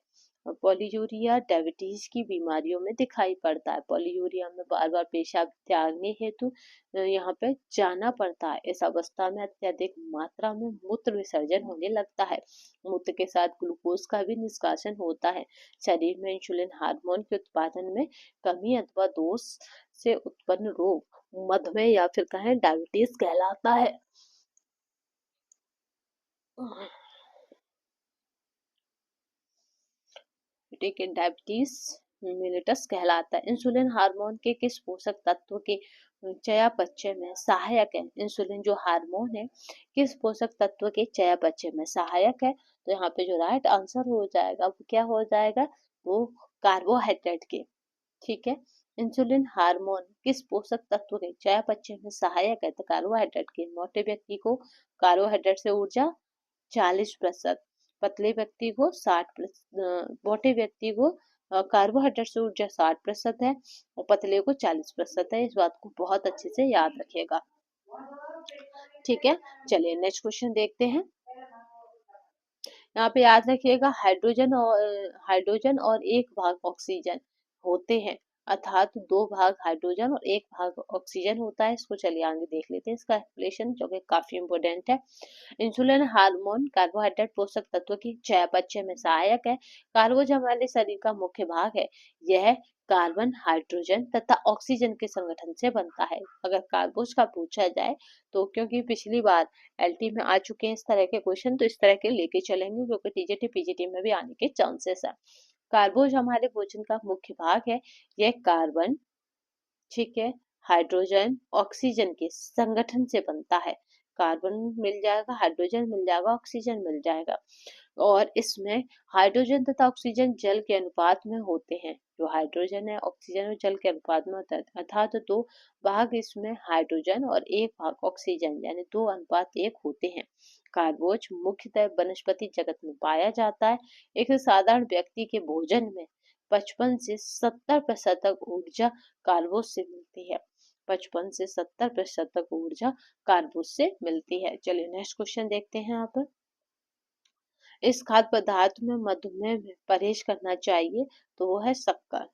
पॉलीयूरिया डायबिटीज की बीमारियों में दिखाई पड़ता है। पॉलीयूरिया में बार बार पेशाब त्यागने हेतु यहाँ पे जाना पड़ता है। इस अवस्था में अत्यधिक मात्रा में मूत्र विसर्जन होने लगता है। मूत्र के साथ ग्लूकोज का भी निष्कासन होता है। शरीर में इंसुलिन हार्मोन के उत्पादन में कमी अथवा दोष से उत्पन्न रोग मधुमेह या फिर कहें डायबिटीज कहलाता है। ठीक है, डायबिटीज मिलिटस कहलाता है। इंसुलिन हार्मोन के किस पोषक तत्व के चयापचय में सहायक है? इंसुलिन जो हार्मोन है किस पोषक तत्व के चयापचय में सहायक है? तो यहाँ पे जो राइट आंसर हो जाएगा वो क्या हो जाएगा? वो कार्बोहाइड्रेट के। ठीक है। इंसुलिन हार्मोन किस पोषक तत्व के चयापचय में सहायक है? तो कार्बोहाइड्रेट के। मोटे व्यक्ति को कार्बोहाइड्रेट से ऊर्जा 40%, पतले व्यक्ति को 60%, मोटे व्यक्ति को कार्बोहाइड्रेट से ऊर्जा 60% है और पतले को 40% है। इस बात को बहुत अच्छे से याद रखिएगा। ठीक है, चलिए नेक्स्ट क्वेश्चन देखते हैं। यहाँ पे याद रखिएगा, हाइड्रोजन और एक भाग ऑक्सीजन होते हैं, अर्थात 2 भाग हाइड्रोजन और 1 भाग ऑक्सीजन होता है। इसको चलिए आगे देख लेते हैं, इसका एक्सप्लेनेशन जो कि काफी इंपोर्टेंट है। इंसुलिन हार्मोन कार्बोहाइड्रेट पोषक तत्व की चयापचय में सहायक है। कार्बोज हमारे शरीर का मुख्य भाग है। यह कार्बन, हाइड्रोजन तथा ऑक्सीजन के संगठन से बनता है। अगर कार्बोज का पूछा जाए तो, क्योंकि पिछली बार एलटी में आ चुके हैं इस तरह के क्वेश्चन, तो इस तरह के लेके चलेंगे क्योंकि टीजीटी पीजीटी में भी आने के चांसेस है। कार्बोज हमारे भोजन का मुख्य भाग है। यह कार्बन, ठीक है, हाइड्रोजन, ऑक्सीजन के संगठन से बनता है। कार्बन मिल जाएगा, हाइड्रोजन मिल जाएगा, ऑक्सीजन मिल जाएगा। और इसमें हाइड्रोजन तथा ऑक्सीजन जल के अनुपात में होते हैं। जो हाइड्रोजन है ऑक्सीजन और जल के अनुपात में होता है, अर्थात 2 भाग इसमें हाइड्रोजन और 1 भाग ऑक्सीजन यानी 2:1 होते हैं। कार्बोज मुख्यतः वनस्पति जगत में पाया जाता है। एक साधारण व्यक्ति के भोजन में 55 से 70% तक ऊर्जा कार्बोज से मिलती है। 55 से 70% तक ऊर्जा कार्बोज से मिलती है। चलिए नेक्स्ट क्वेश्चन देखते हैं। यहाँ पर इस खाद्य पदार्थ में मधुमेह में परहेज करना चाहिए, तो वो है शक्कर।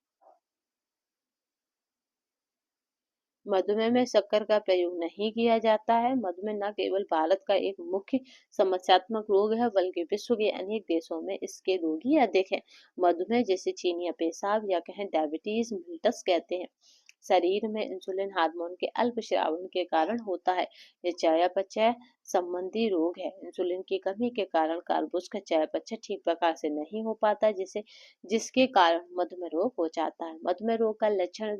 मधुमेह में शक्कर का प्रयोग नहीं किया जाता है। मधुमेह न केवल भारत का एक मुख्य समस्यात्मक रोग है, बल्कि विश्व के अनेक देशों में इसके रोगी अधिक हैं। मधुमेह जैसे चीनी या पेशाब या कहें डायबिटीज मिलिटस कहते हैं। शरीर में इंसुलिन हार्मोन के अल्प स्रावन के कारण होता है। ये चयापचय संबंधी रोग है। इंसुलिन की कमी के कारण कार्बोज का चयापचय ठीक प्रकार से नहीं हो पाता, जिसके कारण मधुमेह रोग हो जाता है। मधुमेह रोग का लक्षण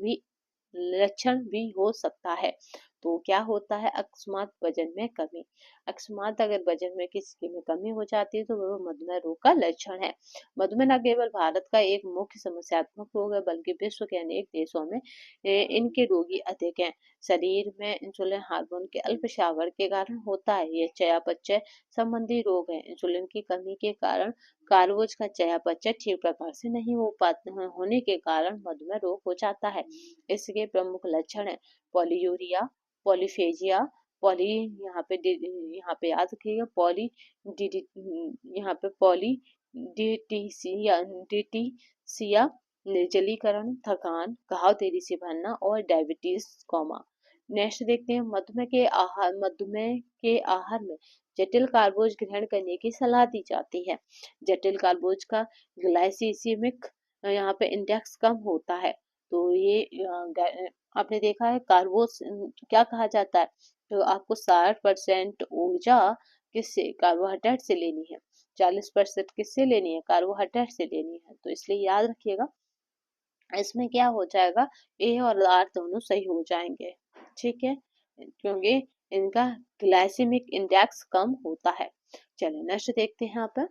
भी हो सकता है। तो क्या होता है? अकस्मात वजन में कमी। अकस्मात अगर वजन में किसी में कमी हो जाती है तो वह मधुमेह रोग का लक्षण है। मधुमेह न केवल भारत का एक मुख्य समस्यात्मक रोग है, बल्कि विश्व के अनेक देशों में इनके रोगी अधिक हैं। शरीर में इंसुलिन हार्मोन के अल्प स्रावर के कारण होता है। यह चयापचय संबंधी रोग है। इंसुलिन की कमी के कारण कार्बोज का चयापचय ठीक प्रकार से नहीं हो पाता होने के कारण मधुमेह रोग हो जाता है। इसके प्रमुख लक्षण है पॉलीयूरिया, पॉलीफेजिया, पॉली यहाँ पे याद रखिएगा पॉली डी यहाँ पे पॉली डिटीसिया, निर्जलीकरण, थकान, घाव तेजी से भरना और डायबिटीज कॉमा। नेक्स्ट देखते हैं मधुमेह के आहार में जटिल कार्बोज ग्रहण करने की सलाह दी जाती है। जटिल कार्बोज का ग्लाइसीमिक यहाँ पे इंडेक्स कम होता है। तो ये आपने देखा है कार्बोज क्या कहा जाता है, तो आपको 60% ऊर्जा किससे? कार्बोहाइड्रेट से लेनी है। 40% किससे लेनी है? कार्बोहाइड्रेट से लेनी है। तो इसलिए याद रखिएगा इसमें क्या हो जाएगा, ए और आर दोनों सही हो जाएंगे। ठीक है, क्योंकि इनका ग्लाइसेमिक इंडेक्स कम होता है। चलिए नेक्स्ट देखते हैं यहाँ पर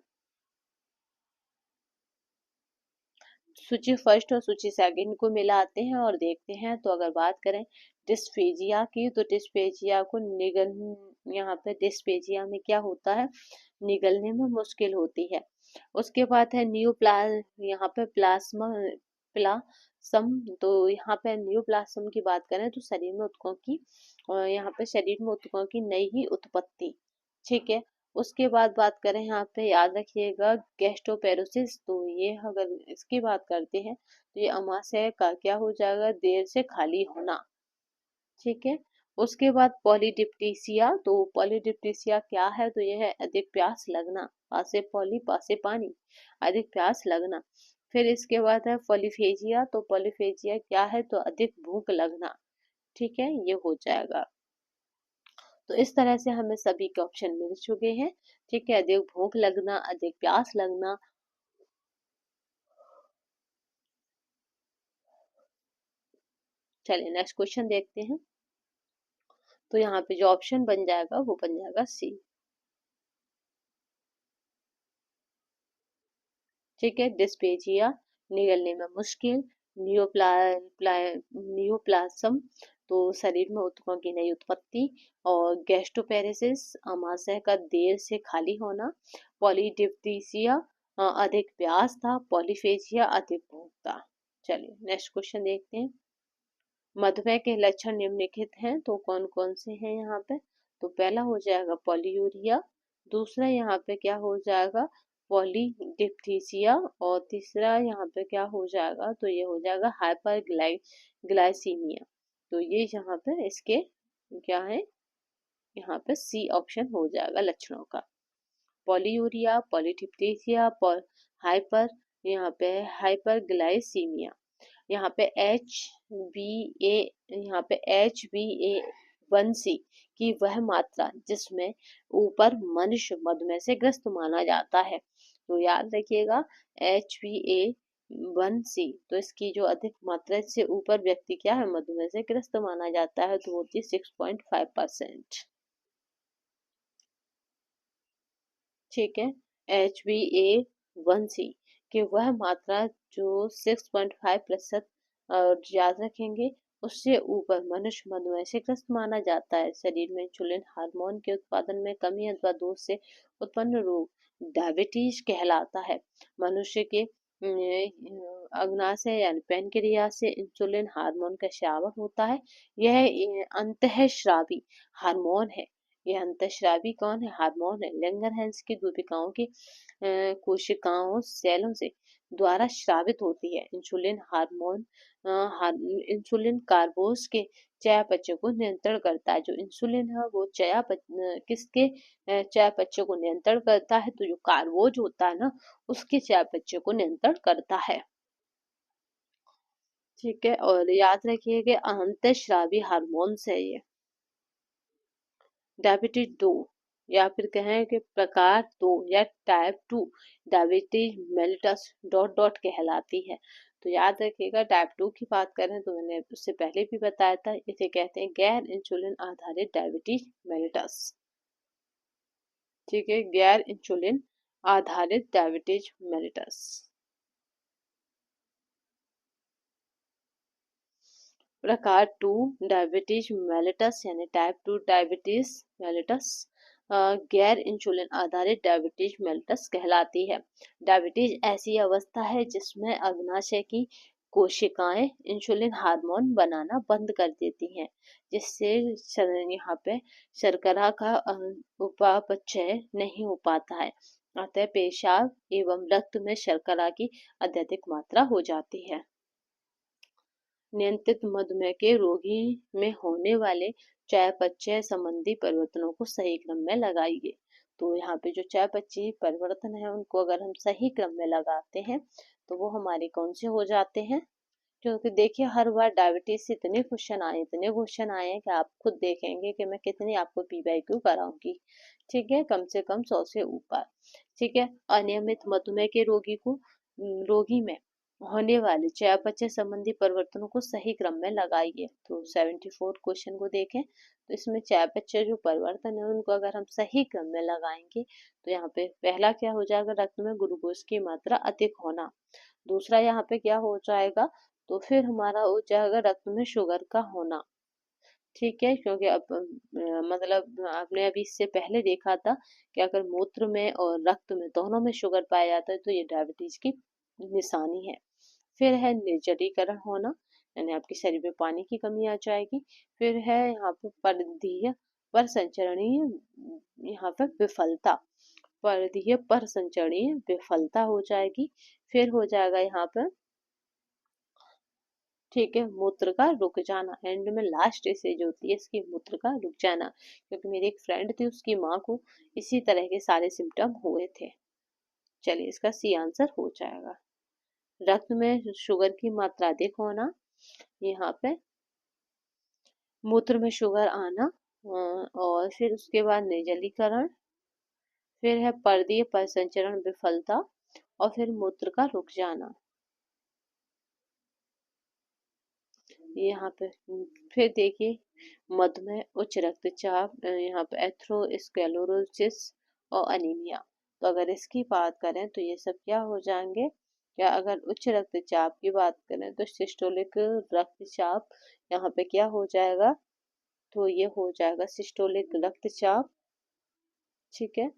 सूची फर्स्ट और सूची सेकंड को मिलाते हैं और देखते हैं। तो अगर बात करें डिस्फेजिया की, तो डिस्फेजिया को यहाँ पे डिस्फेजिया में क्या होता है, निगलने में मुश्किल होती है। उसके बाद है यहाँ पे प्लासम। तो यहाँ पे न्यूप्लासम की बात करें तो शरीर में ऊतकों की यहाँ पे शरीर में ऊतकों की नई ही उत्पत्ति। ठीक है, उसके बाद बात करें यहाँ पे याद रखिएगा गैस्ट्रोपेरोसिस। तो ये अगर इसकी बात करते हैं तो ये अमाशय का क्या हो जाएगा, देर से खाली होना। ठीक है, उसके बाद पॉलीडिप्टीसिया। तो पॉलीडिप्टीसिया क्या है, तो यह है अधिक प्यास लगना, पासे पॉली पासे पानी, अधिक प्यास लगना। फिर इसके बाद है पॉलीफेजिया। तो पॉलीफेजिया क्या है, तो अधिक भूख लगना। ठीक है, ये हो जाएगा। तो इस तरह से हमें सभी के ऑप्शन मिल चुके हैं। ठीक है, अधिक भूख लगना, अधिक प्यास लगना। चलिए नेक्स्ट क्वेश्चन देखते हैं। तो यहाँ पे जो ऑप्शन बन जाएगा वो बन जाएगा सी। ठीक है, डिस्पेजिया, निगलने में मुश्किल, नियोप्लाज्म, तो शरीर में ऊतकों की नई उत्पत्ति, और गैस्ट्रोपेरेसिस, आमाशय का देर से खाली होना, पॉलीडिप्टीसिया अधिक प्यास था, पॉलीफेजिया अधिक भूख था। चलिए नेक्स्ट क्वेश्चन देखते हैं। मधुमेह के लक्षण निम्नलिखित हैं, तो कौन कौन से हैं यहाँ पे? तो पहला हो जाएगा पॉलीयूरिया, दूसरा यहाँ पे क्या हो जाएगा, पॉलीडिप्थीसिया, और तीसरा यहाँ पे क्या हो जाएगा, तो ये हो जाएगा हाइपर ग्लाइसीमिया। तो ये यहाँ पे इसके क्या है, यहाँ पे सी ऑप्शन हो जाएगा लक्षणों का। पॉलीयूरिया, पॉलीडिप्थीसिया, हाइपर यहाँ पे हाइपरग्लाइसीमिया। यहाँ पे HbA1c की वह मात्रा जिसमें ऊपर मनुष्य मधुमेह से ग्रस्त माना जाता है। तो याद रखिएगा HbA1c, तो इसकी जो अधिक मात्रा से ऊपर व्यक्ति क्या है, मधुमेह से ग्रस्त माना जाता है, तो होती है 6.5%। ठीक है, HbA1c की वह मात्रा जो 6.5% और याद रखेंगे उससे ऊपर मनुष्य मधुमेह से ग्रस्त माना जाता है। शरीर में इंसुलिन हार्मोन के उत्पादन में कमी अथवा दोष से उत्पन्न रोग डायबिटीज कहलाता है। मनुष्य के अग्नाशय यानी पैनक्रियास से इंसुलिन हार्मोन का स्रावन होता है। यह अंतःस्रावी हार्मोन है। यह अंतःस्रावी कौन है, हार्मोन है। लैंगरहैंस की दूपिकाओं की कोशिकाओं सेलों से द्वारा स्रावित होती है। इंसुलिन हार्मोन इंसुलिन कार्बोज के चयापचय को नियंत्रण करता है। जो इंसुलिन है वो किसके चयापचय को नियंत्रण करता है, तो जो कार्बोज होता है ना उसके चयापचय को नियंत्रण करता है। ठीक है, और याद रखिए कि अंतःस्रावी हार्मोन्स है ये। डायबिटीज 2, या फिर कहें कि प्रकार 2 या type 2 diabetes mellitus dot dot कहलाती है। तो याद रखिएगा, टाइप 2 की बात करें तो मैंने उससे पहले भी बताया था, इसे कहते हैं गैर इंसुलिन आधारित डायबिटीज मेलिटस। ठीक है, गैर इंसुलिन आधारित डायबिटीज मेलिटस। प्रकार 2 डायबिटीज मेलिटस यानी टाइप 2 डायबिटीज मेलिटस गैर इंसुलिन आधारित डायबिटीज मेलिटस कहलाती है। डायबिटीज ऐसी अवस्था है जिसमें अग्नाशय की कोशिकाएं इंसुलिन हार्मोन बनाना बंद कर देती हैं, जिससे यहाँ पे शर्करा का उपापचय नहीं हो पाता है। अतः पेशाब एवं रक्त में शर्करा की अत्यधिक मात्रा हो जाती है। नियंत्रित मधुमेह के रोगी में होने वाले चयापचय संबंधी परिवर्तनों को सही क्रम में लगाइए। तो यहाँ पे जो चयापचयी परिवर्तन है उनको अगर हम सही क्रम में लगाते हैं तो वो हमारे कौन से हो जाते हैं। क्योंकि देखिए, हर बार डायबिटीज से इतने क्वेश्चन आए हैं कि आप खुद देखेंगे कि मैं कितनी आपको पीवाईक्यू कराऊंगी। ठीक है, कम से कम 100 से ऊपर। ठीक है, अनियमित मधुमेह के रोगी में होने वाले चयापचय संबंधी परिवर्तनों को सही क्रम में लगाइए। तो 74 क्वेश्चन को देखें तो इसमें चयापचय जो परिवर्तन है उनको अगर हम सही क्रम में लगाएंगे तो यहाँ पे पहला क्या हो जाएगा, रक्त में ग्लूकोज की मात्रा अधिक होना। दूसरा यहाँ पे क्या हो जाएगा, तो फिर हमारा हो जाएगा रक्त में शुगर का होना। ठीक है, क्योंकि अब मतलब आपने अभी इससे पहले देखा था कि अगर मूत्र में और रक्त में दोनों में शुगर पाया जाता है तो ये डायबिटीज की निशानी है। फिर है निर्जलीकरण होना, यानी आपके शरीर में पानी की कमी आ जाएगी। फिर है यहाँ पे परिधीय पर संचरणीय, यहाँ पे विफलता, परिधीय पर संचरणीय विफलता हो जाएगी। फिर हो जाएगा यहाँ पे, ठीक है, मूत्र का रुक जाना। एंड में लास्ट स्टेज होती है इसकी, मूत्र का रुक जाना। क्योंकि मेरी एक फ्रेंड थी, उसकी माँ को इसी तरह के सारे सिम्टम हुए थे। चलिए, इसका सी आंसर हो जाएगा। रक्त में शुगर की मात्रा अधिक होना, यहाँ पे मूत्र में शुगर आना, और फिर उसके बाद निर्जलीकरण, फिर है पर्दीय परिसंचरण विफलता, और फिर मूत्र का रुक जाना। यहाँ पे फिर देखिए, मधुमेह, उच्च रक्तचाप, यहाँ पे एथेरोस्क्लेरोसिस और अनीमिया। तो अगर इसकी बात करें तो ये सब क्या हो जाएंगे, क्या अगर उच्च रक्तचाप की बात करें तो सिस्टोलिक रक्तचाप यहाँ पे क्या हो जाएगा, तो ये हो जाएगा सिस्टोलिक रक्तचाप। ठीक है,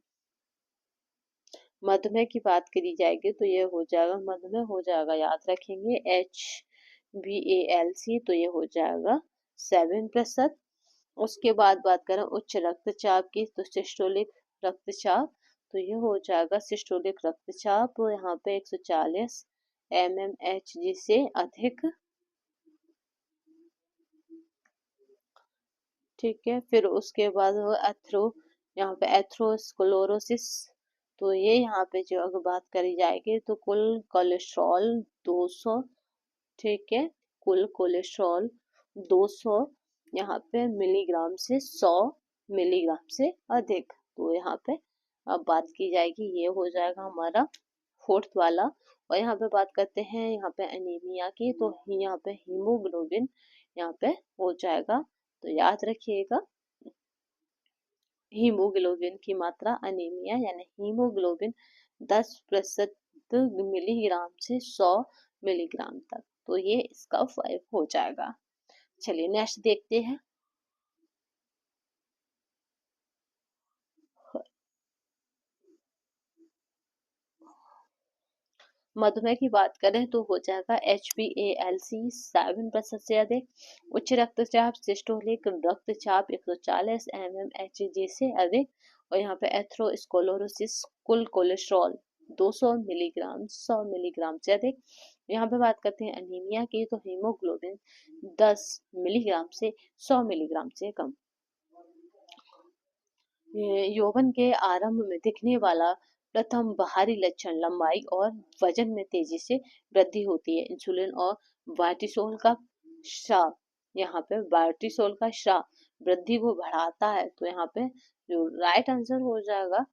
मधुमेह की बात करी जाएगी तो ये हो जाएगा, मधुमेह हो जाएगा, याद रखेंगे HbA1c, तो ये हो जाएगा 7%। उसके बाद बात करें उच्च रक्तचाप की तो सिस्टोलिक रक्तचाप, तो ये हो जाएगा सिस्टोलिक रक्तचाप यहाँ पे 140 mmHg से अधिक। ठीक है, फिर उसके बाद हो यहाँ पे एथेरोस्क्लेरोसिस, तो ये यहाँ पे जो अगर बात करी जाएगी तो कुल कोलेस्ट्रॉल 200। ठीक है, कुल कोलेस्ट्रॉल 200 यहाँ पे मिलीग्राम से 100 मिलीग्राम से अधिक। तो यहाँ पे अब बात की जाएगी, ये हो जाएगा हमारा फोर्थ वाला। और यहाँ पे बात करते हैं यहाँ पे एनीमिया की, तो यहाँ पे हीमोग्लोबिन यहाँ पे हो जाएगा। तो याद रखिएगा, हीमोग्लोबिन की मात्रा अनीमिया यानी हीमोग्लोबिन 10% मिलीग्राम से 100 मिलीग्राम तक, तो ये इसका 5 हो जाएगा। चलिए नेक्स्ट देखते हैं। मधुमेह की बात करें तो हो जाएगा HbA1c 7% से अधिक, उच्च रक्तचाप सिस्टोलिक रक्तचाप 140 mmHg से अधिक, और यहाँ पे एथेरोस्क्लेरोसिस कुल कोलेस्ट्रॉल 200 मिलीग्राम 100 मिलीग्राम से अधिक। यहाँ पे बात करते हैं अनीमिया की, तो हीमोग्लोबिन 10 मिलीग्राम से 100 मिलीग्राम से कम। यौवन के आरंभ में दिखने वाला प्रथम बाहरी लक्षण लंबाई और वजन में तेजी से वृद्धि होती है। इंसुलिन और बार्टिसोल का स्राव, यहाँ पे बार्टिसोल का स्राव वृद्धि को बढ़ाता है, तो यहाँ पे जो राइट आंसर हो जाएगा,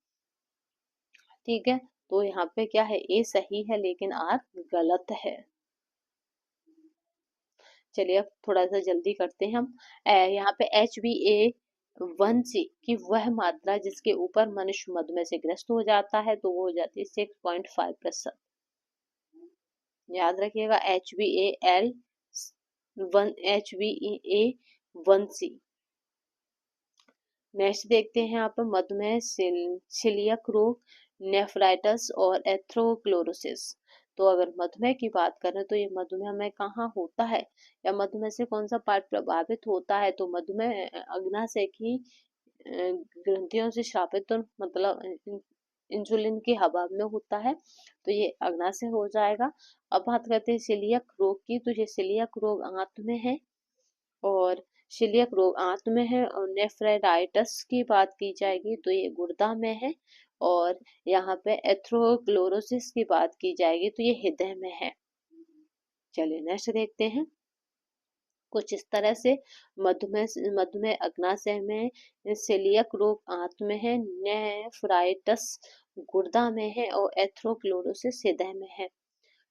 ठीक है। तो यहाँ पे क्या है, ए सही है लेकिन आर गलत है। चलिए अब थोड़ा सा जल्दी करते हैं हम। यहाँ पे HbA1c की वह मात्रा जिसके ऊपर मनुष्य मधुमेह से ग्रस्त हो जाता है, तो वो हो जाती है 6.5%। याद रखिएगा HbA1c। नेक्स्ट देखते हैं यहाँ पर मधुमेह, सिलियक रोग, नेफ्राइटिस और एथेरोस्क्लेरोसिस। तो अगर मधुमेह की बात करें तो ये मधुमेह में कहाँ होता है, या मधुमेह से कौन सा पार्ट प्रभावित होता है, तो मधुमेह अग्नाशय की ग्रंथियों से श्रापित, तो मतलब इंसुलिन के अभाव में होता है, तो ये अग्नाशय हो जाएगा। अब बात करते हैं सिलियक रोग की, तो ये सिलियक रोग आंत में है, और सिलियक रोग आंत में है। और नेफ्राइटिस की बात की जाएगी तो ये गुर्दा में है, और यहाँ पे एथेरोस्क्लेरोसिस की बात की जाएगी तो ये हृदय में है। चलिए नेक्स्ट देखते हैं। कुछ इस तरह से मधुमेह मधुमेह अग्नाशय में, सिलियक रोग आंत में है, नेफ्राइटिस गुर्दा में है, और एथेरोस्क्लेरोसिस हृदय में है।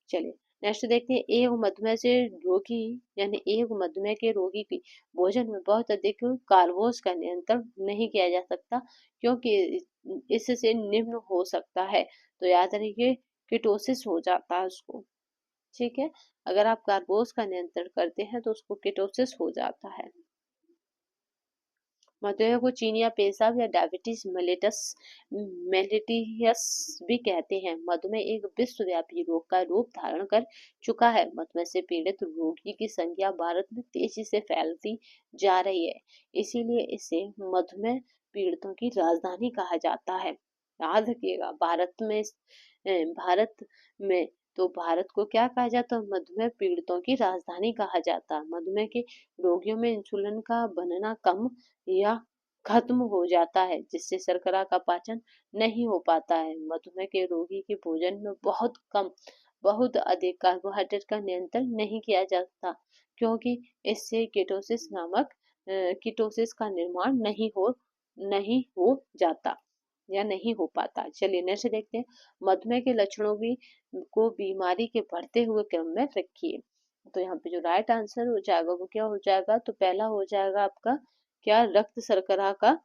चलिए नेक्स्ट देखते हैं। एक मधुमेह से रोगी, यानी एक मधुमेह के रोगी की भोजन में बहुत अधिक कार्बोस का नियंत्रण नहीं किया जा सकता, क्योंकि इससे निम्न हो सकता है। तो याद रखिए कीटोसिस हो जाता है उसको, ठीक है। अगर आप कार्बोस का नियंत्रण करते हैं तो उसको कीटोसिस हो जाता है। मधुमेह को चीनी या पेशाब या डायबिटीज मेलिटस मेलिटियस भी कहते हैं। मधुमेह एक विश्वव्यापी रोग का रूप धारण कर चुका है। मधुमेह से पीड़ित रोगी की संख्या भारत में तेजी से फैलती जा रही है, इसीलिए इसे मधुमेह पीड़ितों की राजधानी कहा जाता है। याद रखिएगा भारत में तो भारत को क्या कहा जाता है, मधुमेह पीड़ितों की राजधानी कहा जाता है। मधुमेह के रोगियों में इंसुलिन का बनना कम या खत्म हो जाता है, जिससे शर्करा का पाचन नहीं हो पाता है। मधुमेह के रोगी के भोजन में बहुत अधिक कार्बोहाइड्रेट का नियंत्रण नहीं किया जाता, क्योंकि इससे कीटोसिस का निर्माण नहीं हो जाता या नहीं हो पाता। चलिए नेक्स्ट देखते हैं। मधुमेह के लक्षणों को बीमारी के बढ़ते हुए क्रम में रखिए। तो यहाँ पे जो राइट आंसर हो जाएगा वो क्या हो जाएगा, तो पहला हो जाएगा आपका क्या, रक्त शर्करा का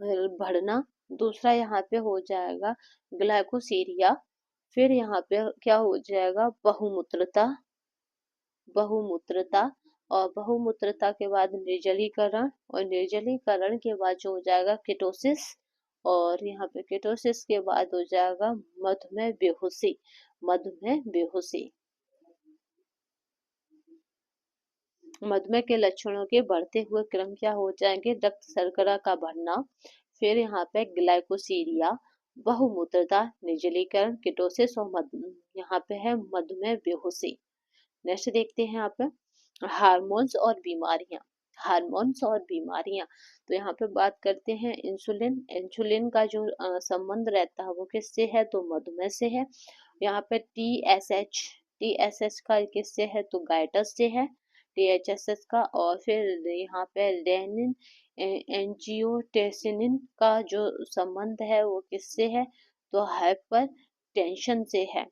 बढ़ना। दूसरा यहाँ पे हो जाएगा ग्लाइकोसीरिया। फिर यहाँ पे क्या हो जाएगा, बहुमूत्रता। और बहुमूत्रता के बाद निर्जलीकरण, और निर्जलीकरण के बाद जो हो जाएगा कीटोसिस, और यहाँ पे कीटोसिस के बाद हो जाएगा मधुमेह बेहोशी। मधुमेह के लक्षणों के बढ़ते हुए क्रम क्या हो जाएंगे, रक्त शर्करा का बढ़ना, फिर यहाँ पे ग्लाइकोसीरिया, बहुमूत्रता, निर्जलीकरण, कीटोसिस, और यहाँ पे है मधुमेह बेहोशी। नेक्स्ट देखते हैं यहाँ पे हार्मोन्स और बीमारियां। हार्मोन्स और बीमारियां, तो यहाँ पे बात करते हैं इंसुलिन। इंसुलिन का जो संबंध रहता है वो किससे है, तो मधुमेह से है। यहाँ पे टीएसएच का किससे है, तो गाइटस से है, टीएचएसएस का। और फिर यहाँ पे रेनिन एंजियोटेंसिन का जो संबंध है वो किससे है, तो हाइपर टेंशन से है,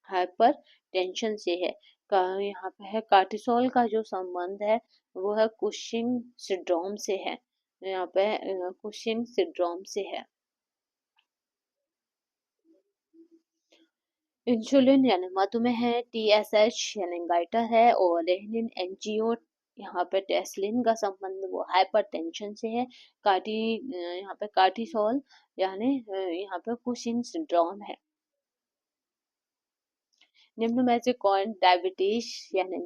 हाइपर टेंशन से है। यहाँ पे है कार्टिसोल का जो संबंध है वो है कुशिंग सिंड्रोम से है, यहाँ पे कुशिंग सिंड्रोम से है। इंसुलिन यानी मधुमेह है, टीएसएच यानी गाइटर है, और रेनिन एंजियो यहाँ पे टेस्लिन का संबंध वो हाइपरटेंशन से है। यहाँ पे कार्टिसोल यानी यहाँ पे कुशिंग सिंड्रोम है। निम्न में से कौन डायबिटीज यानी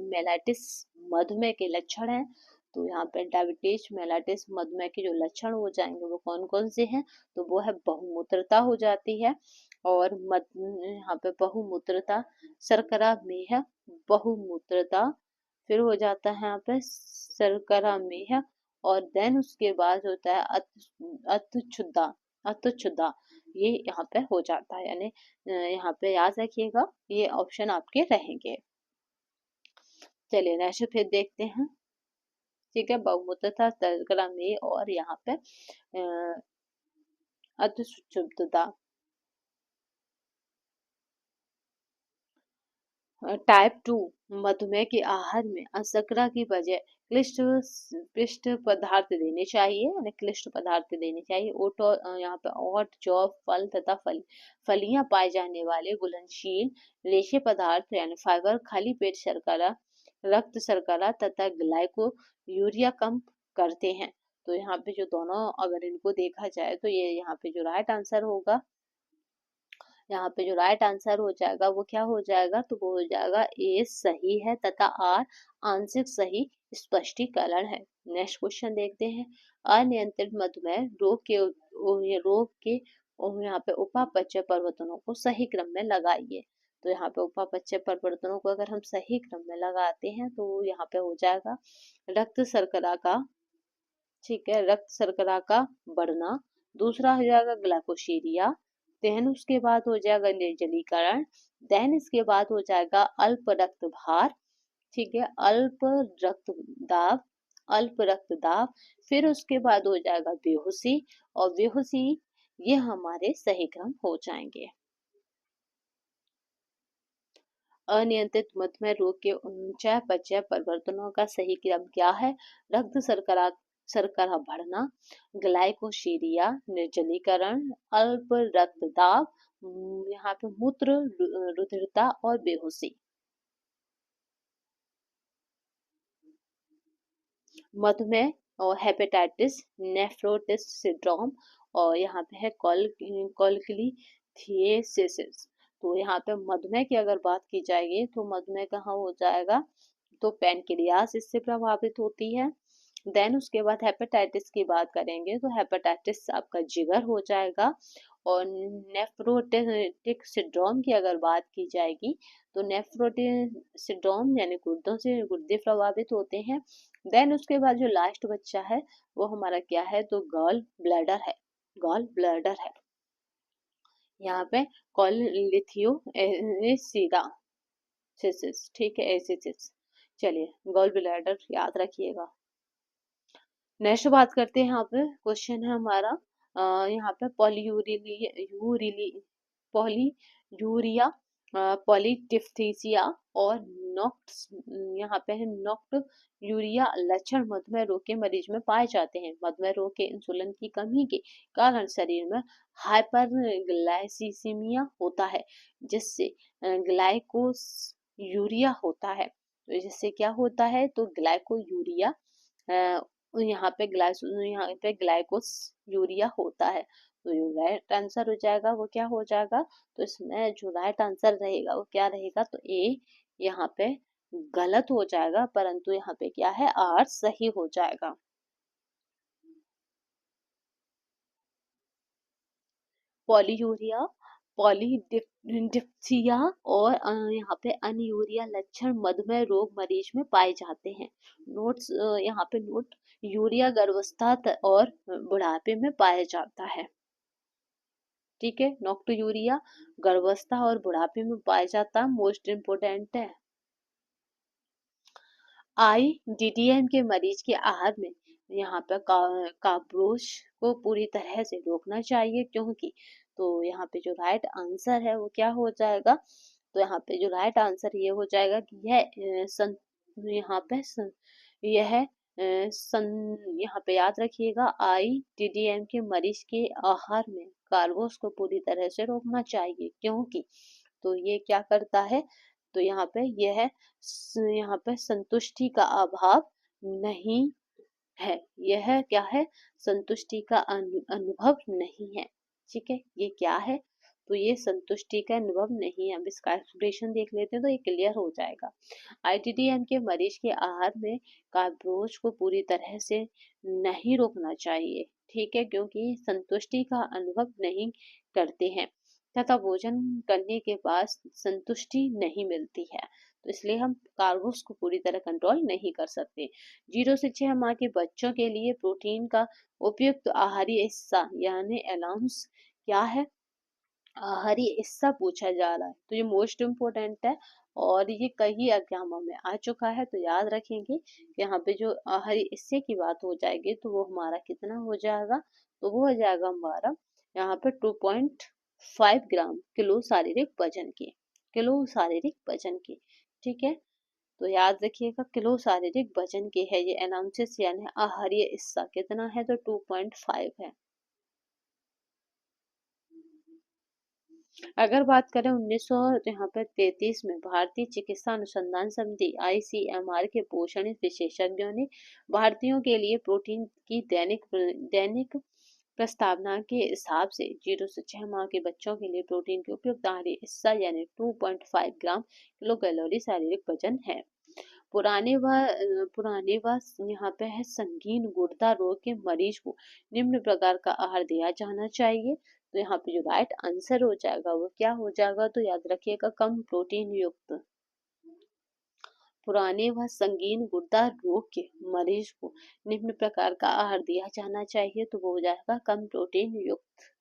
मेलाइटिस मधुमेह के लक्षण हैं, तो यहाँ पे डायबिटीज मेलाइटिस मधुमेह के जो लक्षण हो जाएंगे वो कौन कौन से हैं, तो वो है बहुमूत्रता हो जाती है, और यहाँ पे बहुमूत्रता, शर्करा मेह, बहुमूत्रता, फिर हो जाता है यहाँ पे शर्करा मेह, और देन उसके बाद होता है अत्युच्छुदा अत्युच्छुदा, ये यहाँ पे हो जाता है। यानी यहाँ पे याद रखिएगा ये ऑप्शन आपके रहेंगे। चलिए नेक्स्ट फिर देखते हैं। ठीक है, बहुमूत्रता शर्करा में और यहाँ पे अतिशुद्धता। टाइप 2 मधुमेह के आहार में अशर्करा की बजाय क्लिष्ट पिष्ट पदार्थ देने चाहिए, यानी क्लिष्ट पदार्थ देने चाहिए। यहाँ पे ओट, जौ, फल तथा फलियां पाए जाने वाले घुलनशील रेशे पदार्थ यानी फाइबर खाली पेट शर्करा, रक्त शर्करा तथा ग्लाइको यूरिया कम करते हैं। तो यहाँ पे जो दोनों अगर इनको देखा जाए तो ये यहाँ पे जो राइट आंसर होगा, यहाँ पे जो राइट आंसर हो जाएगा वो क्या हो जाएगा, तो वो हो जाएगा ए सही है तथा आर आंशिक सही स्पष्टीकरण है। नेक्स्ट क्वेश्चन देखते हैं। अनियंत्रित मधुमेह रोग के यहाँ पे उपापचय परिवर्तनों को सही क्रम में लगाइए। तो यहाँ पे उपापचय परिवर्तनों को अगर हम सही क्रम में लगाते हैं तो यहाँ पे हो जाएगा रक्त शर्करा का, ठीक है, रक्त शर्करा का बढ़ना। दूसरा हो जाएगा ग्लाइकोशीरिया। देन उसके बाद हो जाएगा निर्जलीकरण। देन इसके बाद हो जाएगा अल्प रक्त भार, ठीक है, अल्प रक्तदाब। फिर उसके बाद हो जाएगा बेहोशी, और बेहोशी ये हमारे सही क्रम हो जाएंगे। अनियंत्रित मधुमेह रोग के चयापचय परिवर्तनों का सही क्रम क्या है? रक्त शर्करा शर्करा बढ़ना, ग्लाइकोशीरिया, निर्जलीकरण, अल्प रक्तदाब, यहाँ पे मूत्र रुधिरता और बेहोशी। मधुमेह और हेपेटाइटिस, नेफ्रोटिस सिंड्रोम, और यहाँ पे है कॉलक्लिथिएसिस। तो यहाँ पे मधुमेह की अगर बात की जाएगी तो मधुमेह कहाँ हो जाएगा, तो पैनक्रियास इससे प्रभावित होती है। देन उसके बाद हेपेटाइटिस की बात करेंगे तो हेपेटाइटिस आपका जिगर हो जाएगा। और नेफ्रोटिक सिंड्रोम की अगर बात की जाएगी तो नेफ्रोटिक सिंड्रोम यानी गुर्दों से गुर्दे प्रभावित होते हैं। देन उसके बाद जो लास्ट बच्चा है वो हमारा क्या है, तो गॉल ब्लैडर है, गॉल ब्लैडर है। यहाँ पे कॉलिथियो एसिडासिस, ठीक है, एसिडिस। चलिए गॉल ब्लैडर याद रखिएगा। नेक्स्ट बात करते हैं। यहाँ पे क्वेश्चन है हमारा यहाँ पे पॉलीयूरिया, पॉलीडिप्थीसिया और नॉक्ट, यहाँ पे है नॉक्ट यूरिया लक्षण मधुमेह रोग के मरीज में पाए जाते हैं। मधुमेह रोग के इंसुलिन की कमी के कारण शरीर में हाइपरग्लाइसीमिया होता है, जिससे ग्लाइकोस यूरिया होता है। तो जिससे क्या होता है, तो ग्लाइको यूरिया यहाँ पे ग्लाइकोस यूरिया होता है। तो जो राइट आंसर हो जाएगा वो क्या हो जाएगा, तो इसमें जो राइट आंसर रहेगा वो क्या रहेगा, तो ए यहाँ पे गलत हो जाएगा, परंतु यहाँ पे क्या है, आर सही हो जाएगा। पॉलीयूरिया, पॉलीडिप्सिया और यहाँ पे अनयूरिया लक्षण मधुमेह रोग मरीज में पाए जाते हैं। नोट्स यहाँ पे नोट, यूरिया गर्भावस्था और बुढ़ापे में पाया जाता है। ठीक है, नोक्टोयूरिया गर्भावस्था और बुढ़ापे में पाया जाता है, मोस्ट इम्पोर्टेंट है। आईडीडीएम के मरीज के आहार में यहाँ पे काब्रोश को पूरी तरह से रोकना चाहिए, क्योंकि तो यहाँ पे जो राइट आंसर है वो क्या हो जाएगा, तो यहाँ पे जो राइट आंसर ये हो जाएगा कि यहाँ पे यह यहाँ पे याद रखिएगा, आईडीडीएम के मरीज के आहार में कार्बोस को पूरी तरह से रोकना चाहिए, क्योंकि तो ये क्या करता है, तो यहाँ पे यह यहाँ पे संतुष्टि का अभाव नहीं है, यह क्या है, संतुष्टि का अनुभव नहीं है। ठीक है, ये क्या है, तो ये संतुष्टि का अनुभव नहीं है। अब इसका एक्सप्लेनेशन देख लेते हैं तो ये क्लियर हो जाएगा। आईडीडीएम के मरीज के आहार में कार्बोज को पूरी तरह से नहीं रोकना चाहिए, ठीक है, क्योंकि संतुष्टि का अनुभव नहीं करते हैं तथा भोजन करने के बाद संतुष्टि नहीं मिलती है, तो इसलिए हम कार्बोस को पूरी तरह कंट्रोल नहीं कर सकते। 0 से 6 माह के बच्चों के लिए प्रोटीन का उपयुक्त आहारी हिस्सा यानी अलाउंस क्या है, आहारी हिस्सा पूछा जा रहा है, तो ये मोस्ट इम्पोर्टेंट है। और ये कई एग्जामों में आ चुका है, तो याद रखेंगे कि यहाँ पे जो हरी हिस्से की बात हो जाएगी तो वो हमारा कितना हो जाएगा, तो वो हो जाएगा हमारा यहाँ पे 2.5 ग्राम किलो शारीरिक वजन की, किलो शारीरिक वजन की। ठीक है, तो याद रखिएगा किलो शारीरिक वजन की है ये एनाउंसेस, यानी आहार्य हिस्सा कितना है, तो 2.5 है। अगर बात करें 1933 में भारतीय चिकित्सा अनुसंधान समिति ICMR के पोषण विशेषज्ञों ने भारतीयों के लिए प्रोटीन की दैनिक प्रस्तावना के हिसाब से 0 से 6 माह के बच्चों के लिए प्रोटीन के उपयुक्त आहारी हिस्सा यानी 2.5 ग्राम किलो कैलोरी शारीरिक वजन है। पुराने व यहाँ पे है संगीन गुर्दा रोग के मरीज को निम्न प्रकार का आहार दिया जाना चाहिए। तो यहाँ पे जो राइट आंसर हो जाएगा वो क्या हो जाएगा, तो याद रखिएगा कम प्रोटीन युक्त। पुराने व संगीन गुर्दा रोग के मरीज को निम्न प्रकार का आहार दिया जाना चाहिए, तो वो हो जाएगा कम प्रोटीन युक्त।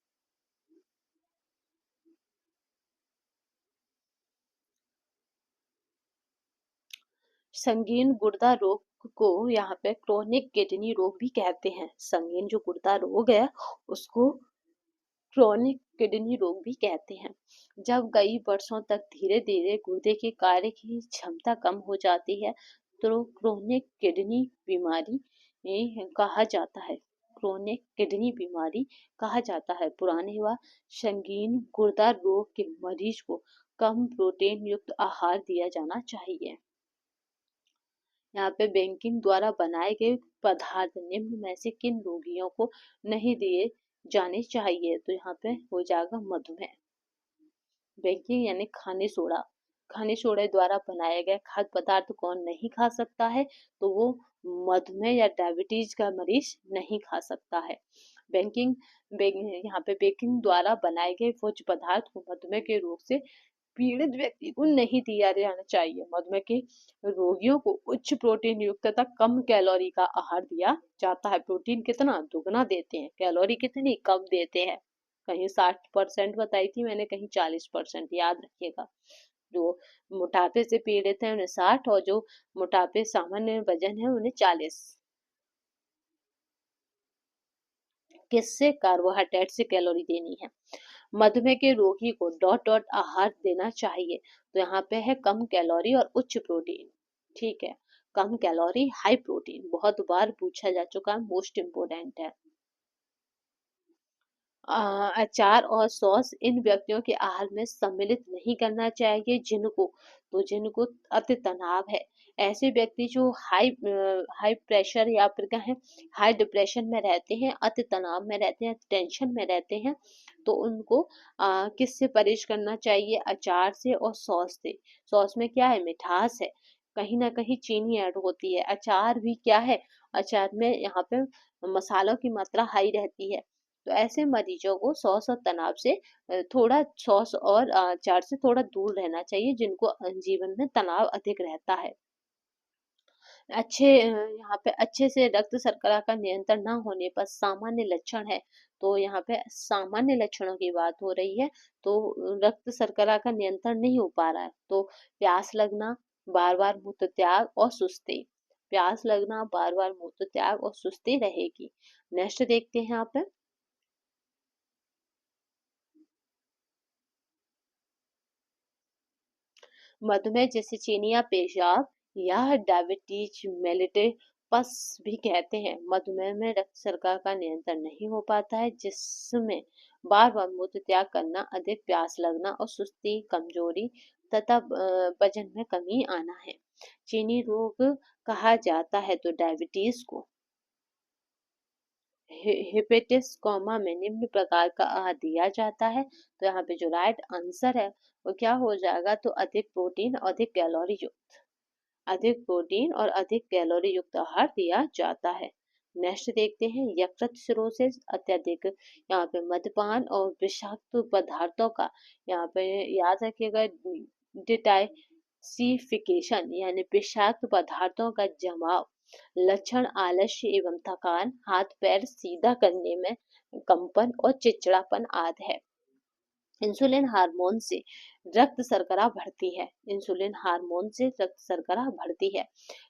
संगीन गुर्दा रोग को यहाँ पे क्रोनिक किडनी रोग भी कहते हैं। संगीन जो गुर्दा रोग है उसको क्रोनिक किडनी रोग भी कहते हैं। जब कई वर्षों तक धीरे धीरे गुर्दे के कार्य की क्षमता कम हो जाती है तो क्रोनिक किडनी बीमारी कहा जाता है। क्रोनिक किडनी बीमारी कहा जाता है। पुराने व संगीन गुर्दा रोग के मरीज को कम प्रोटीन युक्त आहार दिया जाना चाहिए। यहाँ पे बैंकिंग द्वारा बनाए गए पदार्थ निम्न में से किन रोगियों को नहीं दिए जाने चाहिए, तो यहाँ पे हो जाएगा मधुमेह। बैंकिंग यानी खाने सोडे द्वारा बनाए गए खाद्य पदार्थ कौन नहीं खा सकता है, तो वो मधुमेह या डायबिटीज का मरीज नहीं खा सकता है। बैंकिंग यहाँ पे बेकिंग द्वारा बनाए गए भोज्य पदार्थ को मधुमेह के रोग से पीड़ित व्यक्ति को नहीं दिया जाना चाहिए। मधुमेह के रोगियों को उच्च प्रोटीन युक्त तथा कम कैलोरी का आहार दिया जाता है। प्रोटीन कितना दुगना देते हैं, कैलोरी कितनी कम देते हैं। कहीं 60% बताई थी मैंने, कहीं 40%, याद रखिएगा। जो मोटापे से पीड़ित है उन्हें 60 और जो मोटापे सामान्य वजन है उन्हें 40। किससे? कार्बोहाइड्रेट से कैलोरी देनी है। मधुमेह के रोगी को डॉट डॉट आहार देना चाहिए, तो यहाँ पे है कम कैलोरी और उच्च प्रोटीन। ठीक है, कम कैलोरी हाई प्रोटीन, बहुत बार पूछा जा चुका है, मोस्ट इम्पोर्टेंट है। अचार और सॉस इन व्यक्तियों के आहार में सम्मिलित नहीं करना चाहिए जिनको अति तनाव है। ऐसे व्यक्ति जो हाई प्रेशर या फिर कहें हाई डिप्रेशन में रहते हैं, अति तनाव में रहते हैं, टेंशन में रहते हैं, तो उनको किससे परहेज करना चाहिए? अचार से और सॉस से। सॉस में क्या है? मिठास है, कहीं ना कहीं चीनी ऐड होती है। अचार भी क्या है? अचार में यहाँ पे मसालों की मात्रा हाई रहती है। तो ऐसे मरीजों को सॉस और तनाव से थोड़ा सॉस और अचार से थोड़ा दूर रहना चाहिए, जिनको जीवन में तनाव अधिक रहता है। यहाँ पे अच्छे से रक्त शर्करा का नियंत्रण न होने पर सामान्य लक्षण है, तो यहाँ पे सामान्य लक्षणों की बात हो रही है। तो रक्त शर्करा का नियंत्रण नहीं हो पा रहा है, तो प्यास लगना, बार बार मूत्र त्याग और सुस्ती। प्यास लगना, बार बार मूत्र त्याग और सुस्ती रहेगी। नेक्स्ट देखते हैं यहाँ पे। मधुमेह जैसे चीनी या पेशाब या डायबिटीज मेलिटस भी कहते हैं। मधुमेह में रक्त शर्करा का नियंत्रण नहीं हो पाता है, जिसमें बार बार मूत्र त्याग करना, अधिक प्यास लगना और सुस्ती, कमजोरी तथा वजन में कमी आना है। चीनी रोग कहा जाता है तो डायबिटीज को। हेपेटिस कॉमा में निम्न प्रकार का आहार दिया जाता है, तो यहाँ पे जो राइट आंसर है वो क्या हो जाएगा, तो अधिक प्रोटीन, अधिक कैलोरी युक्त, अधिक प्रोटीन और अधिक कैलोरी युक्त आहार दिया जाता है। नेक्स्ट देखते हैं, यकृत सिरोसिस अत्यधिक यहाँ पे मद्यपान और विषाक्त पदार्थों का, यहाँ पे याद रखिएगा डिटॉक्सिफिकेशन यानी विषाक्त पदार्थों का जमाव, लक्षण आलस्य एवं थकान, हाथ पैर सीधा करने में कंपन और चिड़चिड़ापन आदि है। इंसुलिन हार्मोन से रक्त शर्करा बढ़ती है। इंसुलिन हार्मोन से रक्त शर्करा बढ़ती है।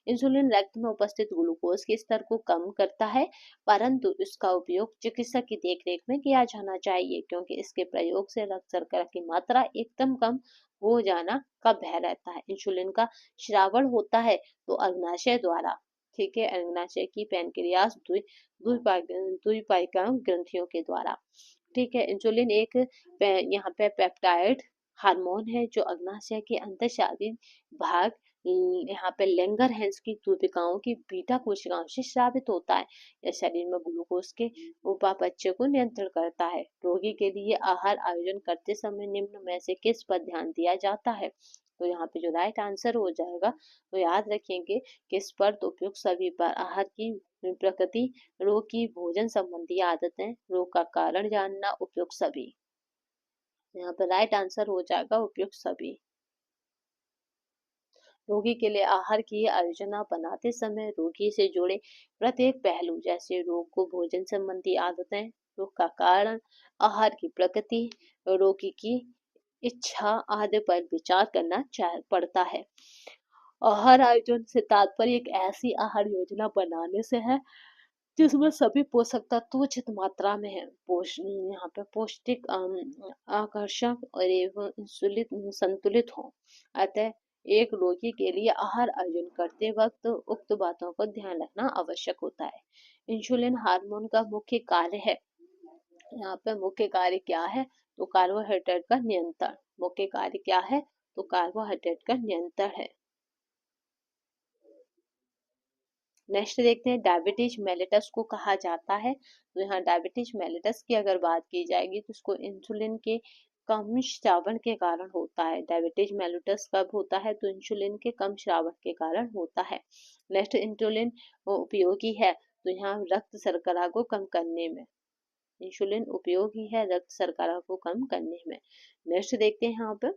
इंसुलिन रक्त में उपस्थित ग्लूकोज के स्तर को कम करता है, परंतु इसका उपयोग चिकित्सक की देखरेख में किया जाना चाहिए, क्योंकि इसके प्रयोग से रक्त शर्करा की मात्रा एकदम कम हो जाना का भय रहता है। इंसुलिन का श्रावण होता है तो अग्नाशय द्वारा, ठीक है, अग्नाशय की पैनक्रियास द्विपायिका ग्रंथियों के द्वारा, ठीक है। इंसुलिन एक यहाँ पे पेप्टाइड हार्मोन है जो अग्नाशय के अंतःशालीन भाग यहाँ पे लैंगरहैंस की तूतिकाओं की बीटा कोशिकाओं से स्रावित होता है। यह शरीर में ग्लूकोज के उपापचय को नियंत्रण करता है। रोगी के लिए आहार आयोजन करते समय निम्न में से किस पर ध्यान दिया जाता है? तो यहाँ पे जो राइट आंसर हो जाएगा, तो याद रखेंगे किस पर, तो उपयुक्त सभी पर। आहार की प्रकृति, रोग की भोजन संबंधी आदतें, रोग का कारण जानना, उपयुक्त सभी। यहाँ पर राइट आंसर हो जाएगा उपयुक्त सभी। रोगी के लिए आहार की योजना बनाते समय रोगी से जुड़े प्रत्येक पहलू, जैसे रोग को भोजन संबंधी आदतें, रोग का कारण, आहार की प्रकृति, रोगी की इच्छा आदि पर विचार करना पड़ता है। आहार आयोजन से तात्पर्य एक ऐसी आहार योजना बनाने से है जिसमें सभी पोषक तत्व उचित मात्रा में है, यहाँ पे पौष्टिक, आकर्षक और एवं संतुलित हो। अतः एक रोगी के लिए आहार आयोजन करते वक्त उक्त बातों को ध्यान रखना आवश्यक होता है। इंसुलिन हार्मोन का मुख्य कार्य है, यहाँ पे मुख्य कार्य क्या है? तो कार्बोहाइड्रेट का नियंत्रण। मुख्य कार्य क्या है? तो कार्बोहाइड्रेट का नियंत्रण है। नेक्स्ट देखते हैं, डायबिटीज मेलिटस को कहा जाता है। तो यहाँ डायबिटीज मेलिटस की अगर बात की जाएगी तो उसको इंसुलिन के कम श्रावण के कारण होता है। डायबिटीज मेलिटस कब होता है? तो इंसुलिन के कम श्रावण के कारण होता है। नेक्स्ट, इंसुलिन उपयोगी है तो यहाँ रक्त शर्करा को कम करने में। इंसुलिन उपयोगी है रक्त शर्करा को कम करने में। नेक्स्ट देखते हैं यहाँ पे,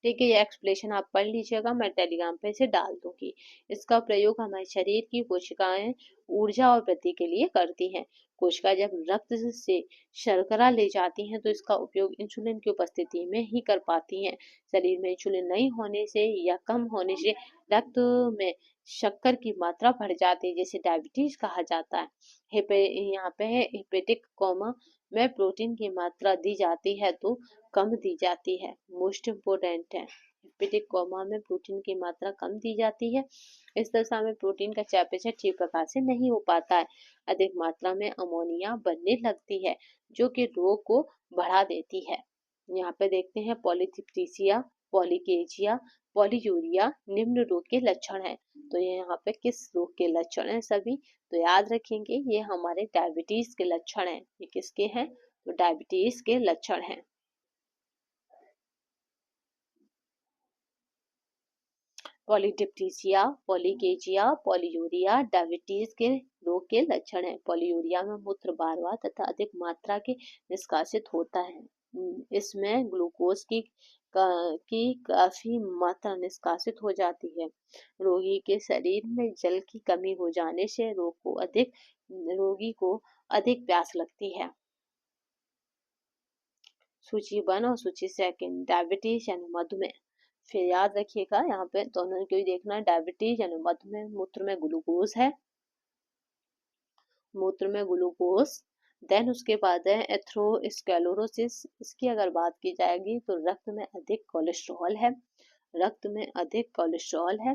ठीक है, ये एक्सप्लेनेशन आप पढ़ लीजिएगा, मैं टेलीग्राम पे इसे डाल दूंगी। इसका प्रयोग हमारे शरीर की कोशिकाएं ऊर्जा और वृद्धि के लिए करती हैं। कोशिका जब रक्त से शर्करा ले जाती हैं तो इसका उपयोग इंसुलिन की उपस्थिति में ही कर पाती हैं। शरीर में इंसुलिन नहीं होने से या कम होने से रक्त में शक्कर की मात्रा बढ़ जाती है, जिसे डायबिटीज कहा जाता है। यहाँ पे है हेपेटिक कोमा में प्रोटीन की मात्रा दी जाती है तो कम दी जाती है। मोस्ट इम्पोर्टेंट है, हेपेटिक कोमा में प्रोटीन की मात्रा कम दी जाती है। इस दशा में प्रोटीन का चयापचय ठीक प्रकार से नहीं हो पाता है। अधिक मात्रा में अमोनिया बनने लगती है जो कि रोग को बढ़ा देती है। यहाँ पे देखते हैं, पॉलीथिप्सीसिया, पॉलीकेजिया, पॉलीयूरिया निम्न रोग के लक्षण है। तो ये यहाँ पे किस रोग के लक्षण है सभी? तो याद रखेंगे ये हमारे डायबिटीज के लक्षण हैं। ये किसके हैं? तो डायबिटीज के लक्षण हैं। पॉलीडिप्टीसिया, पॉलीकेजिया, पॉलीयूरिया डायबिटीज के रोग के लक्षण हैं। पॉलीयूरिया में मूत्र बार बार तथा अधिक मात्रा के निष्कासित होता है। इसमें ग्लूकोज की काफी मात्रा निष्कासित हो जाती है। रोगी के शरीर में जल की कमी हो जाने से रोगी को अधिक प्यास लगती है। सूची 1 और सूची 2, डायबिटीज यानी मधुमेह। फिर याद रखिएगा यहाँ पे दोनों को ही देखना है। डायबिटीज यानी मधुमेह, मूत्र में ग्लूकोज है, मूत्र में ग्लूकोज। देन उसके बाद है एथेरोस्क्लेरोसिस। इसकी अगर बात की जाएगी तो रक्त में अधिक कोलेस्ट्रॉल है, रक्त में अधिक कोलेस्ट्रॉल है।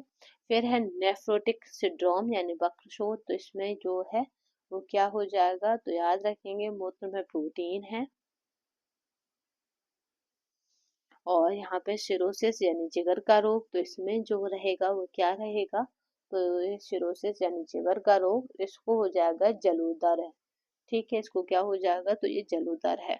फिर है नेफ्रोटिक सिंड्रोम यानी वक्रशोथ। तो इसमें जो है वो क्या हो जाएगा? तो याद रखेंगे मूत्र में प्रोटीन है। और यहाँ पे सिरोसिस यानी जिगर का रोग। तो इसमें जो रहेगा वो क्या रहेगा? तो ये सिरोसिस यानी जिगर का रोग, इसको हो जाएगा जलोदर है। ठीक है, इसको क्या हो जाएगा? तो ये जलोदर है।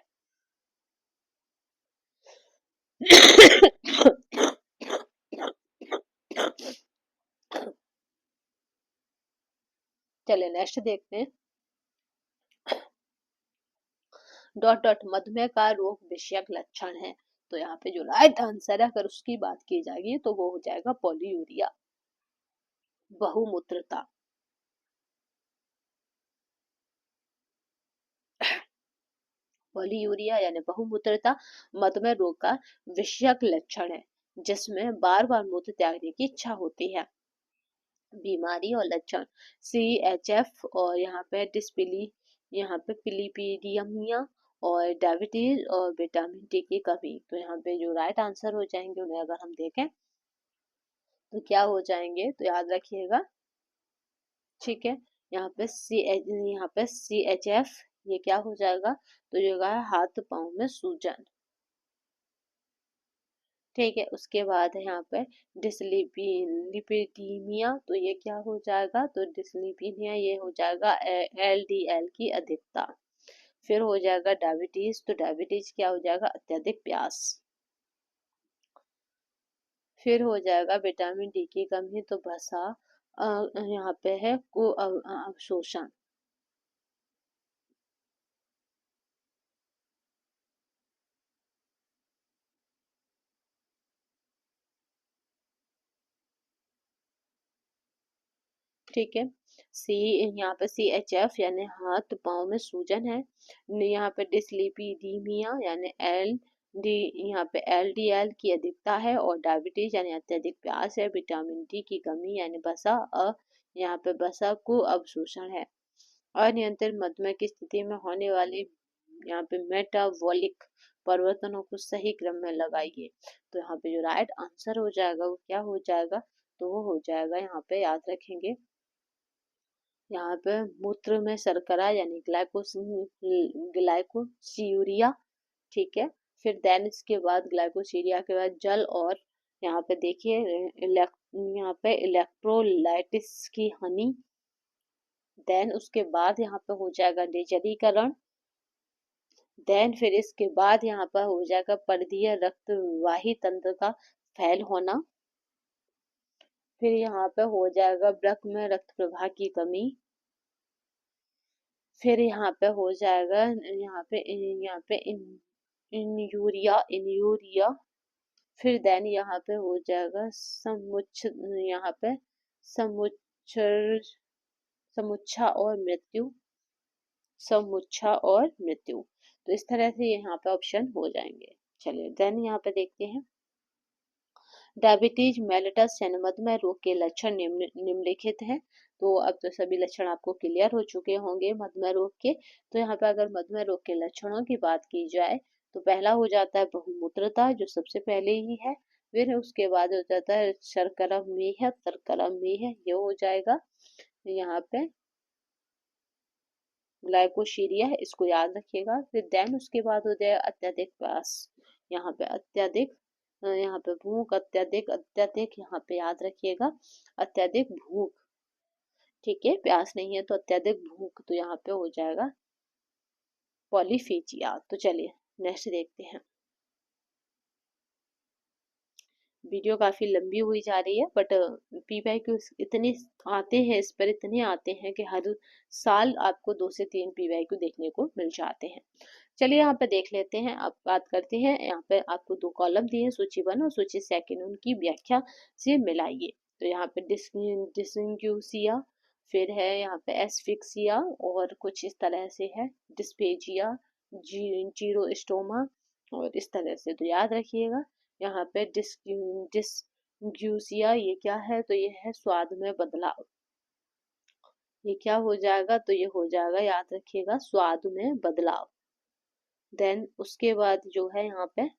चलिए नेक्स्ट देखते हैं, डॉट डॉट मधुमेह का रोग विषयक लक्षण है। तो यहाँ पे जो राइट आंसर है अगर उसकी बात की जाएगी तो वो हो जाएगा पॉलीयूरिया, बहुमूत्रता। पॉलीयूरिया यानी बहुमूत्रता मधुमेह रोग का विषयक लक्षण है, जिसमें बार बार मूत्र त्यागने की इच्छा होती है। बीमारी और लक्षण, CHF और यहाँ पे डिस्पिली, यहाँ पे पिलिपीडियमिया और डायबिटीज और विटामिन डी की कमी। तो यहाँ पे जो राइट आंसर हो जाएंगे उन्हें अगर हम देखें तो क्या हो जाएंगे, तो याद रखिएगा, ठीक है। यहाँ पे CHF, ये क्या हो जाएगा, तो ये होगा हाथ पांव में सूजन, ठीक है। उसके बाद है यहाँ पे डिसलिपिडीमिया, तो ये क्या हो जाएगा, तो डिसलिपिडिया ये हो जाएगा LDL की अधिकता। फिर हो जाएगा डायबिटीज, तो डायबिटीज क्या हो जाएगा, अत्यधिक प्यास। फिर हो जाएगा विटामिन डी की कमी, तो भसा यहाँ पे है को अवशोषण। ठीक है। सी, यहाँ पे CHF यानी हाथ पांव में सूजन है। यहाँ पे डिसलिपिडीमिया यानी एल डी, यहाँ पे LDL की अधिकता है। और डायबिटीज यानी अत्यधिक प्यास है। विटामिन डी की कमी यानी यहाँ पे बसा को अवशोषण है। अनियंत्रित मधुमेह की स्थिति में होने वाली यहाँ पे मेटाबॉलिक परिवर्तनों को सही क्रम में लगाइए। तो यहाँ पे जो राइट आंसर हो जाएगा वो क्या हो जाएगा, तो वो हो जाएगा, यहाँ पे याद रखेंगे, यहाँ पे मूत्र में शर्करा यानी ग्लाइकोसीरिया, ठीक है। फिर देन इसके बाद ग्लाइकोसीरिया के बाद जल, और यहाँ पे देखिए यहाँ पे इलेक्ट्रोलाइटिस की हानि। देन उसके बाद यहाँ पे हो जाएगा निर्जलीकरण। देन फिर इसके बाद यहाँ पर हो जाएगा परिधीय रक्तवाही तंत्र का फैल होना। फिर यहाँ पे हो जाएगा वृक्क में रक्त प्रवाह की कमी। फिर यहाँ पे हो जाएगा यहाँ पे इन्यूरिया। फिर देन यहाँ पे हो जाएगा यहाँ पे समुच्चर समुच्छा और मृत्यु, समुच्छा और मृत्यु। तो इस तरह से यहाँ पे ऑप्शन हो जाएंगे। चलिए देन यहाँ पे देखते हैं, डायबिटीज मेलिटस यानी मधुमेह रोग के लक्षण निम्नलिखित हैं। तो अब तो सभी लक्षण आपको क्लियर हो चुके होंगे मधुमेह रोग के। तो यहाँ पे अगर मधुमेह रोग के लक्षणों की बात की जाए तो पहला हो जाता है बहुमूत्रता, जो सबसे पहले ही है। फिर उसके बाद हो जाता है शर्करा मेह, ये हो जाएगा। यहाँ पे ग्लाइकोशीरिया है, इसको याद रखिएगा। फिर देन उसके बाद हो जाएगा अत्यधिक प्यास, यहाँ पे अत्यधिक, यहाँ पे भूख, अत्यधिक अत्यधिक, यहाँ पे याद रखिएगा अत्यधिक भूख, ठीक है। प्यास नहीं है तो अत्यधिक भूख, तो यहाँ पे हो जाएगा पॉलीफेजिया। तो चलिए नेक्स्ट देखते हैं। वीडियो काफी लंबी हुई जा रही है, बट PYQ इतने आते हैं, इस पर इतने आते हैं कि हर साल आपको 2 से 3 PYQ देखने को मिल जाते हैं। चलिए यहाँ पे देख लेते हैं। अब बात करते हैं, यहाँ पे आपको 2 कॉलम दिए हैं, सूची 1 और सूची 2, उनकी व्याख्या से मिलाइए। तो यहाँ पे डिसइंग्यूसिया, फिर है यहाँ पे एस्फिक्सिया, और कुछ इस तरह से है डिस्पेजिया, जीरोस्टोमा, और इस तरह से। तो याद रखिएगा यहाँ पे डिसग्यूसिया ये क्या है, तो ये है स्वाद में बदलाव। ये क्या हो जाएगा, तो ये हो जाएगा, याद रखिएगा, स्वाद में बदलाव। देन उसके बाद जो है यहाँ पे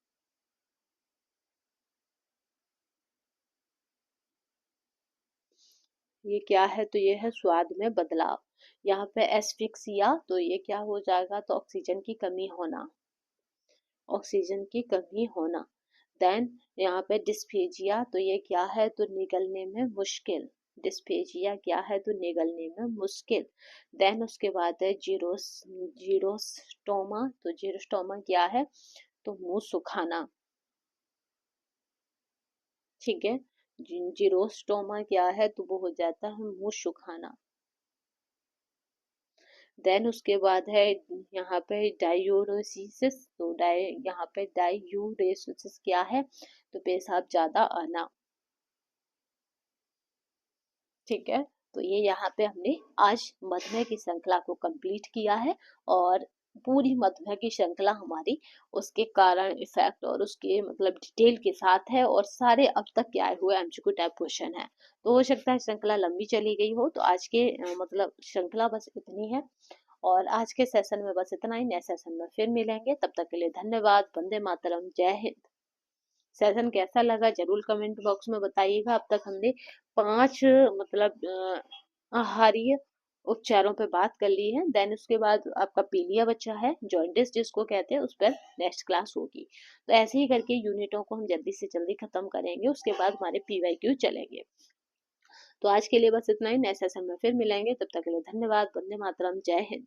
ये क्या है, तो ये है स्वाद में बदलाव। यहाँ पे एस्फिक्सिया, तो ये क्या हो जाएगा, तो ऑक्सीजन की कमी होना, ऑक्सीजन की कमी होना। देन यहाँ पे डिस्फेजिया, तो ये क्या है, तो निगलने में मुश्किल, डिस्फेजिया क्या है, तो निगलने में मुश्किल। देन उसके बाद है जीरोस्टोमा, तो जीरोस्टोमा क्या है, तो मुंह सुखाना, ठीक है। जीरोस्टोमा क्या है, तो वो हो जाता है मुंह सुखाना। देन उसके बाद है यहाँ पे डायूरोसिस, तो यहाँ पे डायूरेसिस क्या है, तो पेशाब ज्यादा आना, ठीक है। तो ये यहाँ पे हमने आज मधुमेह की श्रृंखला को कंप्लीट किया है। और पूरी मधुमेह की श्रृंखला हमारी उसके कारण, इफेक्ट और उसके मतलब डिटेल के साथ है, और सारे अब तक के आए हुए एमसीक्यू टाइप क्वेश्चन है। तो हो सकता है श्रृंखला लंबी चली गई हो, तो आज के मतलब श्रृंखला बस इतनी है। और आज के सेशन में बस इतना ही, नेक्स्ट सेशन में फिर मिलेंगे। तब तक के लिए धन्यवाद। वंदे मातरम। जय हिंद। सेशन कैसा लगा जरूर कमेंट बॉक्स में बताइएगा। अब तक हमने 5 मतलब आहारीय उपचारों पे बात कर ली है। देन उसके बाद आपका पीलिया बच्चा है, जॉइंटिस जिसको कहते हैं, उस पर नेक्स्ट क्लास होगी। तो ऐसे ही करके यूनिटों को हम जल्दी से जल्दी खत्म करेंगे, उसके बाद हमारे पीवाईक्यू चलेंगे। तो आज के लिए बस इतना ही, नेक्स्ट सेशन में फिर मिलेंगे। तब तक के लिए धन्यवाद। वंदे मातरम। जय हिंद।